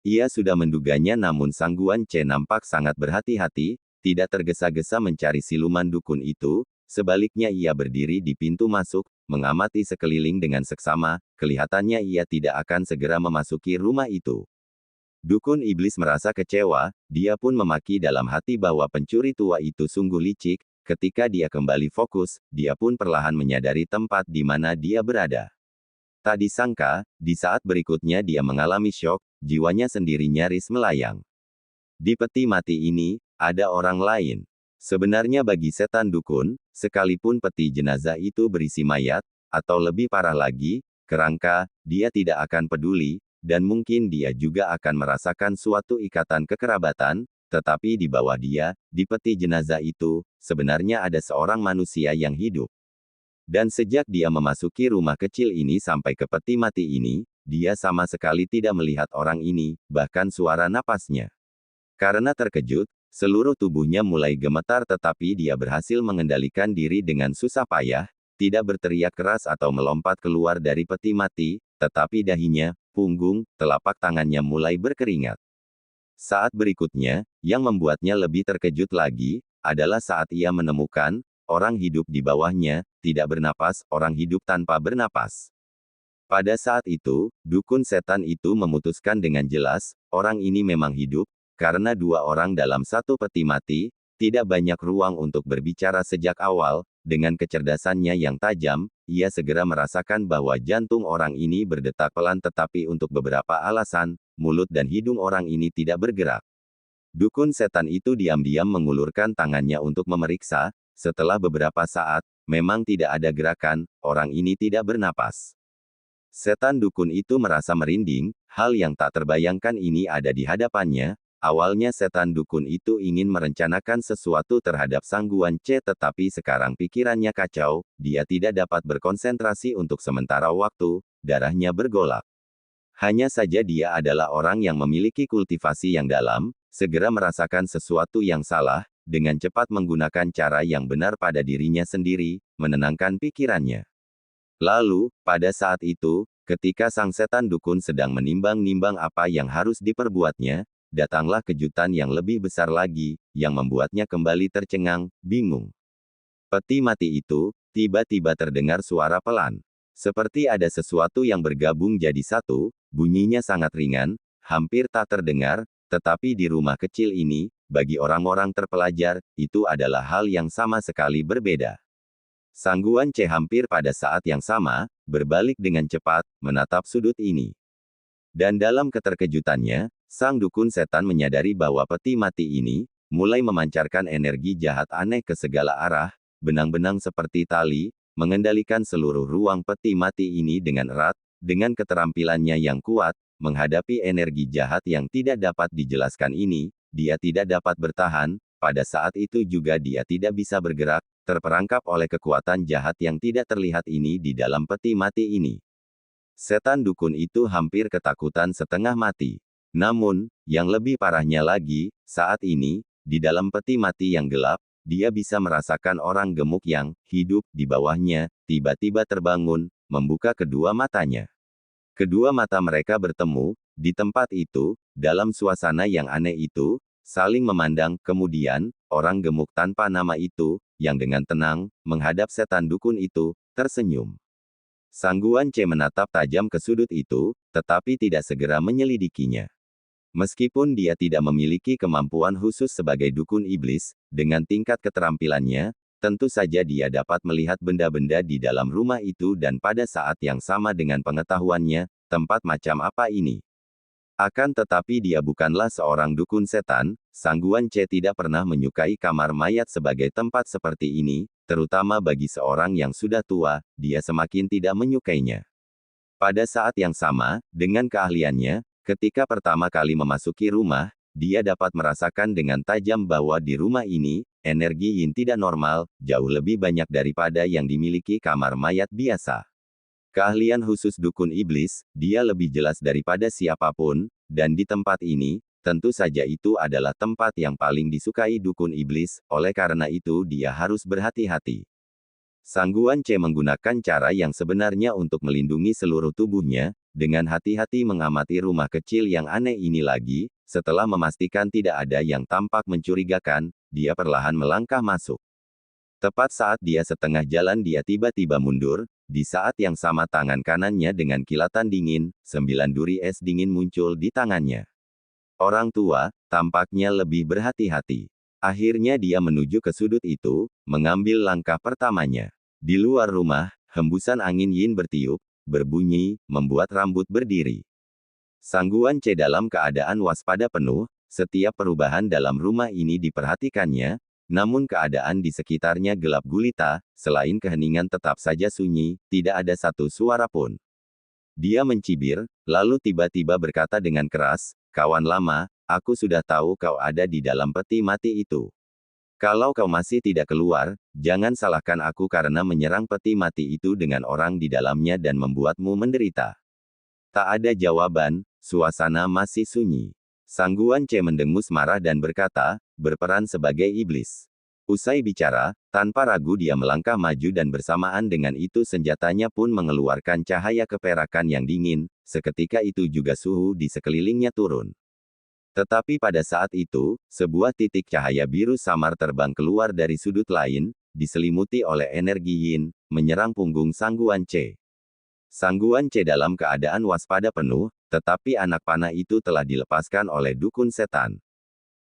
Speaker 2: Ia sudah menduganya, namun Sang Guan Ce nampak sangat berhati-hati, tidak tergesa-gesa mencari siluman dukun itu, sebaliknya ia berdiri di pintu masuk, mengamati sekeliling dengan seksama, kelihatannya ia tidak akan segera memasuki rumah itu. Dukun iblis merasa kecewa, dia pun memaki dalam hati bahwa pencuri tua itu sungguh licik. Ketika dia kembali fokus, dia pun perlahan menyadari tempat di mana dia berada. Tak disangka, di saat berikutnya dia mengalami syok, jiwanya sendiri nyaris melayang. Di peti mati ini, ada orang lain. Sebenarnya bagi setan dukun, sekalipun peti jenazah itu berisi mayat, atau lebih parah lagi, kerangka, dia tidak akan peduli, dan mungkin dia juga akan merasakan suatu ikatan kekerabatan, tetapi di bawah dia, di peti jenazah itu, sebenarnya ada seorang manusia yang hidup. Dan sejak dia memasuki rumah kecil ini sampai ke peti mati ini, dia sama sekali tidak melihat orang ini, bahkan suara napasnya. Karena terkejut, seluruh tubuhnya mulai gemetar, tetapi dia berhasil mengendalikan diri dengan susah payah, tidak berteriak keras atau melompat keluar dari peti mati, tetapi dahinya, punggung, telapak tangannya mulai berkeringat. Saat berikutnya, yang membuatnya lebih terkejut lagi, adalah saat ia menemukan orang hidup di bawahnya, tidak bernapas, orang hidup tanpa bernapas. Pada saat itu, dukun setan itu memutuskan dengan jelas, orang ini memang hidup, karena dua orang dalam satu peti mati, tidak banyak ruang untuk berbicara sejak awal. Dengan kecerdasannya yang tajam, ia segera merasakan bahwa jantung orang ini berdetak pelan, tetapi untuk beberapa alasan, mulut dan hidung orang ini tidak bergerak. Dukun setan itu diam-diam mengulurkan tangannya untuk memeriksa. Setelah beberapa saat, memang tidak ada gerakan, orang ini tidak bernapas. Setan dukun itu merasa merinding, hal yang tak terbayangkan ini ada di hadapannya. Awalnya setan dukun itu ingin merencanakan sesuatu terhadap Sang Guan Ce, tetapi sekarang pikirannya kacau, dia tidak dapat berkonsentrasi untuk sementara waktu, darahnya bergolak. Hanya saja dia adalah orang yang memiliki kultivasi yang dalam, segera merasakan sesuatu yang salah, dengan cepat menggunakan cara yang benar pada dirinya sendiri, menenangkan pikirannya. Lalu, pada saat itu, ketika sang setan dukun sedang menimbang-nimbang apa yang harus diperbuatnya, datanglah kejutan yang lebih besar lagi, yang membuatnya kembali tercengang, bingung. Peti mati itu, tiba-tiba terdengar suara pelan. Seperti ada sesuatu yang bergabung jadi satu, bunyinya sangat ringan, hampir tak terdengar, tetapi di rumah kecil ini, bagi orang-orang terpelajar, itu adalah hal yang sama sekali berbeda. Sang Guan Ce hampir pada saat yang sama, berbalik dengan cepat, menatap sudut ini. Dan dalam keterkejutannya, sang dukun setan menyadari bahwa peti mati ini, mulai memancarkan energi jahat aneh ke segala arah, benang-benang seperti tali, mengendalikan seluruh ruang peti mati ini dengan erat, dengan keterampilannya yang kuat, menghadapi energi jahat yang tidak dapat dijelaskan ini, dia tidak dapat bertahan, pada saat itu juga dia tidak bisa bergerak, terperangkap oleh kekuatan jahat yang tidak terlihat ini di dalam peti mati ini. Setan dukun itu hampir ketakutan setengah mati. Namun, yang lebih parahnya lagi, saat ini, di dalam peti mati yang gelap, dia bisa merasakan orang gemuk yang hidup di bawahnya, tiba-tiba terbangun, membuka kedua matanya. Kedua mata mereka bertemu, di tempat itu, dalam suasana yang aneh itu, saling memandang, kemudian, orang gemuk tanpa nama itu, yang dengan tenang, menghadap setan dukun itu, tersenyum. Sang Guan Ce menatap tajam ke sudut itu, tetapi tidak segera menyelidikinya. Meskipun dia tidak memiliki kemampuan khusus sebagai dukun iblis, dengan tingkat keterampilannya, tentu saja dia dapat melihat benda-benda di dalam rumah itu dan pada saat yang sama dengan pengetahuannya, tempat macam apa ini. Akan tetapi dia bukanlah seorang dukun setan, Sang Guan Ce tidak pernah menyukai kamar mayat sebagai tempat seperti ini, terutama bagi seorang yang sudah tua, dia semakin tidak menyukainya. Pada saat yang sama, dengan keahliannya, ketika pertama kali memasuki rumah, dia dapat merasakan dengan tajam bahwa di rumah ini, energi yin tidak normal, jauh lebih banyak daripada yang dimiliki kamar mayat biasa. Keahlian khusus dukun iblis, dia lebih jelas daripada siapapun, dan di tempat ini, tentu saja itu adalah tempat yang paling disukai dukun iblis, oleh karena itu dia harus berhati-hati. Sang Guan Ce menggunakan cara yang sebenarnya untuk melindungi seluruh tubuhnya, dengan hati-hati mengamati rumah kecil yang aneh ini lagi, setelah memastikan tidak ada yang tampak mencurigakan, dia perlahan melangkah masuk. Tepat saat dia setengah jalan dia tiba-tiba mundur, di saat yang sama tangan kanannya dengan kilatan dingin, 9 duri es dingin muncul di tangannya. Orang tua, tampaknya lebih berhati-hati. Akhirnya dia menuju ke sudut itu, mengambil langkah pertamanya. Di luar rumah, hembusan angin yin bertiup, berbunyi, membuat rambut berdiri. Sang Guan Ce dalam keadaan waspada penuh, setiap perubahan dalam rumah ini diperhatikannya, namun keadaan di sekitarnya gelap gulita, selain keheningan tetap saja sunyi, tidak ada satu suara pun. Dia mencibir, lalu tiba-tiba berkata dengan keras, "Kawan lama, aku sudah tahu kau ada di dalam peti mati itu. Kalau kau masih tidak keluar, jangan salahkan aku karena menyerang peti mati itu dengan orang di dalamnya dan membuatmu menderita." Tak ada jawaban, suasana masih sunyi. Sang Guan Ce mendengus marah dan berkata, "Berperan sebagai iblis." Usai bicara, tanpa ragu dia melangkah maju dan bersamaan dengan itu senjatanya pun mengeluarkan cahaya keperakan yang dingin, seketika itu juga suhu di sekelilingnya turun. Tetapi pada saat itu, sebuah titik cahaya biru samar terbang keluar dari sudut lain, diselimuti oleh energi yin, menyerang punggung Sangguan Ce. Sangguan Ce dalam keadaan waspada penuh, tetapi anak panah itu telah dilepaskan oleh dukun setan.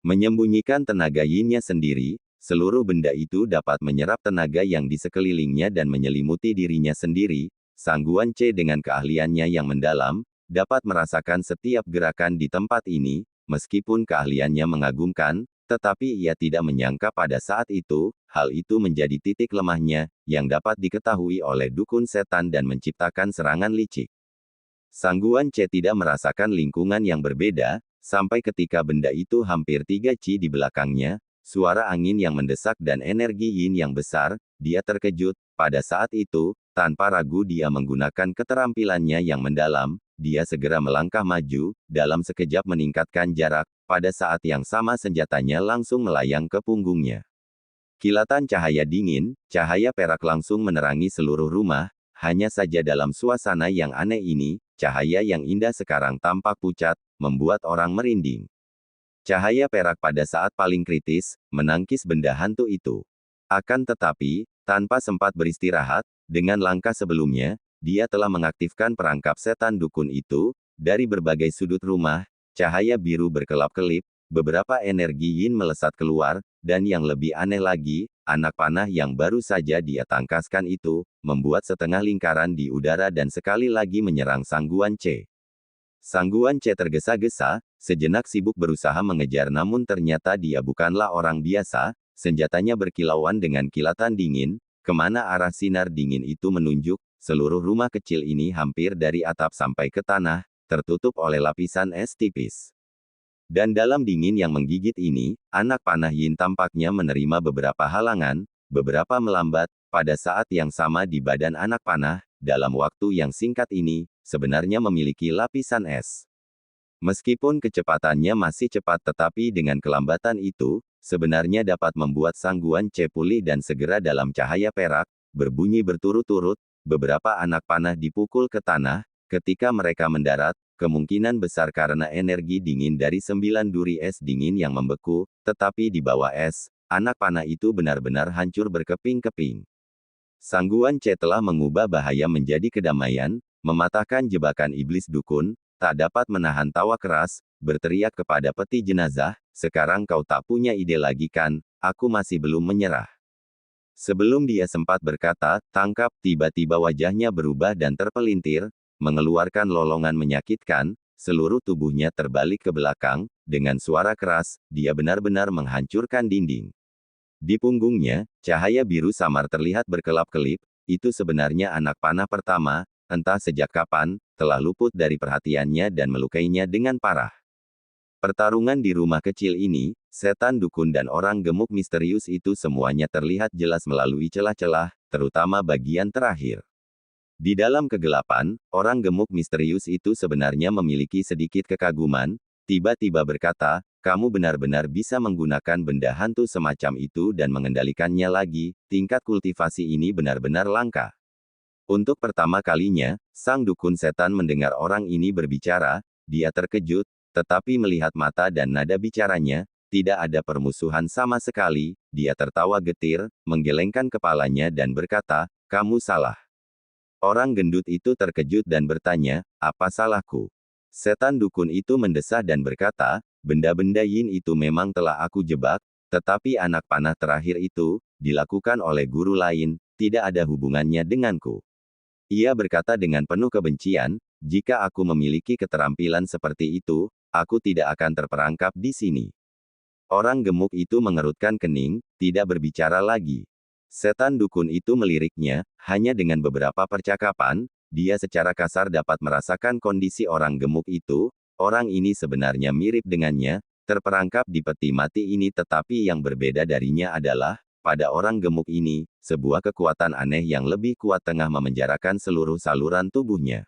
Speaker 2: Menyembunyikan tenaga yin-nya sendiri, seluruh benda itu dapat menyerap tenaga yang di sekelilingnya dan menyelimuti dirinya sendiri. Sangguan Ce dengan keahliannya yang mendalam, dapat merasakan setiap gerakan di tempat ini, meskipun keahliannya mengagumkan, tetapi ia tidak menyangka pada saat itu, hal itu menjadi titik lemahnya, yang dapat diketahui oleh dukun setan dan menciptakan serangan licik. Sangguan Ce tidak merasakan lingkungan yang berbeda, sampai ketika benda itu hampir 3 ci di belakangnya, suara angin yang mendesak dan energi yin yang besar, dia terkejut. Pada saat itu, tanpa ragu dia menggunakan keterampilannya yang mendalam, dia segera melangkah maju, dalam sekejap meningkatkan jarak, pada saat yang sama senjatanya langsung melayang ke punggungnya. Kilatan cahaya dingin, cahaya perak langsung menerangi seluruh rumah, hanya saja dalam suasana yang aneh ini, cahaya yang indah sekarang tampak pucat, membuat orang merinding. Cahaya perak pada saat paling kritis, menangkis benda hantu itu. Akan tetapi, tanpa sempat beristirahat, dengan langkah sebelumnya, dia telah mengaktifkan perangkap setan dukun itu, dari berbagai sudut rumah, cahaya biru berkelap-kelip, beberapa energi yin melesat keluar, dan yang lebih aneh lagi, anak panah yang baru saja dia tangkaskan itu, membuat setengah lingkaran di udara dan sekali lagi menyerang Sangguan Ce. Sangguan Ce tergesa-gesa, sejenak sibuk berusaha mengejar namun ternyata dia bukanlah orang biasa, senjatanya berkilauan dengan kilatan dingin, kemana arah sinar dingin itu menunjuk, seluruh rumah kecil ini hampir dari atap sampai ke tanah, tertutup oleh lapisan es tipis. Dan dalam dingin yang menggigit ini, anak panah yin tampaknya menerima beberapa halangan, beberapa melambat, pada saat yang sama di badan anak panah, dalam waktu yang singkat ini, sebenarnya memiliki lapisan es. Meskipun kecepatannya masih cepat tetapi dengan kelambatan itu, sebenarnya dapat membuat Sangguan Ce pulih dan segera dalam cahaya perak, berbunyi berturut-turut, beberapa anak panah dipukul ke tanah, ketika mereka mendarat, kemungkinan besar karena energi dingin dari 9 duri es dingin yang membeku, tetapi di bawah es, anak panah itu benar-benar hancur berkeping-keping. Sangguan Ce telah mengubah bahaya menjadi kedamaian, mematahkan jebakan iblis dukun, tak dapat menahan tawa keras, berteriak kepada peti jenazah, sekarang kau tak punya ide lagi kan, aku masih belum menyerah. Sebelum dia sempat berkata, tangkap, tiba-tiba wajahnya berubah dan terpelintir, mengeluarkan lolongan menyakitkan, seluruh tubuhnya terbalik ke belakang, dengan suara keras, dia benar-benar menghancurkan dinding. Di punggungnya, cahaya biru samar terlihat berkelap-kelip, itu sebenarnya anak panah pertama, entah sejak kapan, telah luput dari perhatiannya dan melukainya dengan parah. Pertarungan di rumah kecil ini, setan dukun dan orang gemuk misterius itu semuanya terlihat jelas melalui celah-celah, terutama bagian terakhir. Di dalam kegelapan, orang gemuk misterius itu sebenarnya memiliki sedikit kekaguman, tiba-tiba berkata, kamu benar-benar bisa menggunakan benda hantu semacam itu dan mengendalikannya lagi, tingkat kultivasi ini benar-benar langka. Untuk pertama kalinya, sang dukun setan mendengar orang ini berbicara, dia terkejut, tetapi melihat mata dan nada bicaranya, tidak ada permusuhan sama sekali, dia tertawa getir, menggelengkan kepalanya dan berkata, kamu salah. Orang gendut itu terkejut dan bertanya, apa salahku? Setan dukun itu mendesah dan berkata, benda-benda yin itu memang telah aku jebak, tetapi anak panah terakhir itu, dilakukan oleh guru lain, tidak ada hubungannya denganku. Ia berkata dengan penuh kebencian, jika aku memiliki keterampilan seperti itu, aku tidak akan terperangkap di sini. Orang gemuk itu mengerutkan kening, tidak berbicara lagi. Setan dukun itu meliriknya, hanya dengan beberapa percakapan, dia secara kasar dapat merasakan kondisi orang gemuk itu, orang ini sebenarnya mirip dengannya, terperangkap di peti mati ini tetapi yang berbeda darinya adalah, pada orang gemuk ini, sebuah kekuatan aneh yang lebih kuat tengah memenjarakan seluruh saluran tubuhnya.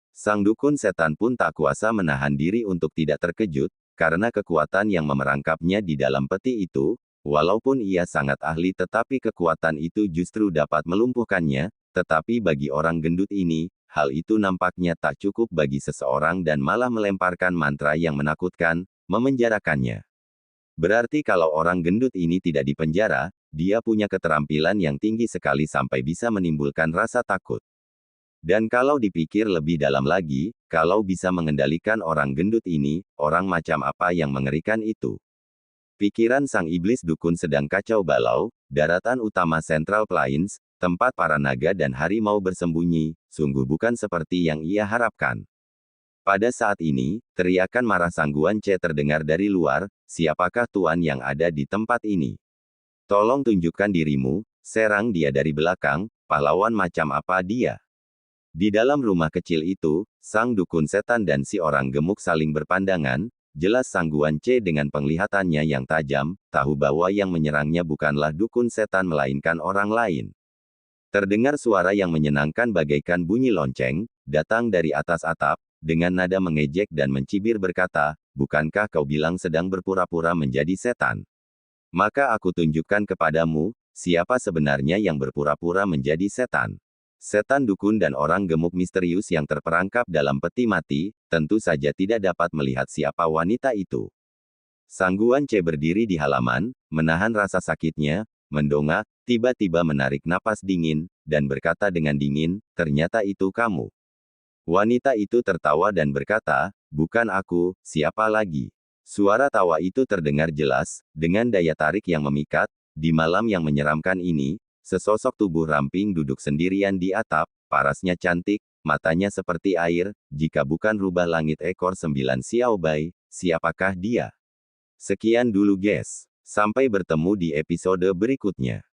Speaker 2: Sang dukun setan pun tak kuasa menahan diri untuk tidak terkejut, karena kekuatan yang memerangkapnya di dalam peti itu, walaupun ia sangat ahli tetapi kekuatan itu justru dapat melumpuhkannya, tetapi bagi orang gendut ini, hal itu nampaknya tak cukup bagi seseorang dan malah melemparkan mantra yang menakutkan, memenjarakannya. Berarti kalau orang gendut ini tidak dipenjara, dia punya keterampilan yang tinggi sekali sampai bisa menimbulkan rasa takut. Dan kalau dipikir lebih dalam lagi, kalau bisa mengendalikan orang gendut ini, orang macam apa yang mengerikan itu? Pikiran sang iblis dukun sedang kacau balau, daratan utama Central Plains, tempat para naga dan harimau bersembunyi, sungguh bukan seperti yang ia harapkan. Pada saat ini, teriakan marah Sang Guan Ce terdengar dari luar, siapakah tuan yang ada di tempat ini? Tolong tunjukkan dirimu, serang dia dari belakang, pahlawan macam apa dia? Di dalam rumah kecil itu, sang dukun setan dan si orang gemuk saling berpandangan, jelas Sang Guan Ce dengan penglihatannya yang tajam, tahu bahwa yang menyerangnya bukanlah dukun setan melainkan orang lain. Terdengar suara yang menyenangkan bagaikan bunyi lonceng, datang dari atas atap, dengan nada mengejek dan mencibir berkata, bukankah kau bilang sedang berpura-pura menjadi setan? Maka aku tunjukkan kepadamu, siapa sebenarnya yang berpura-pura menjadi setan. Setan dukun dan orang gemuk misterius yang terperangkap dalam peti mati, tentu saja tidak dapat melihat siapa wanita itu. Sang Guan Ce berdiri di halaman, menahan rasa sakitnya, mendongak, tiba-tiba menarik napas dingin, dan berkata dengan dingin, ternyata itu kamu. Wanita itu tertawa dan berkata, bukan aku, siapa lagi? Suara tawa itu terdengar jelas, dengan daya tarik yang memikat, di malam yang menyeramkan ini, sesosok tubuh ramping duduk sendirian di atap, parasnya cantik, matanya seperti air, jika bukan rubah langit ekor 9 Xiao Bai, siapakah dia? Sekian dulu guys, sampai bertemu di episode berikutnya.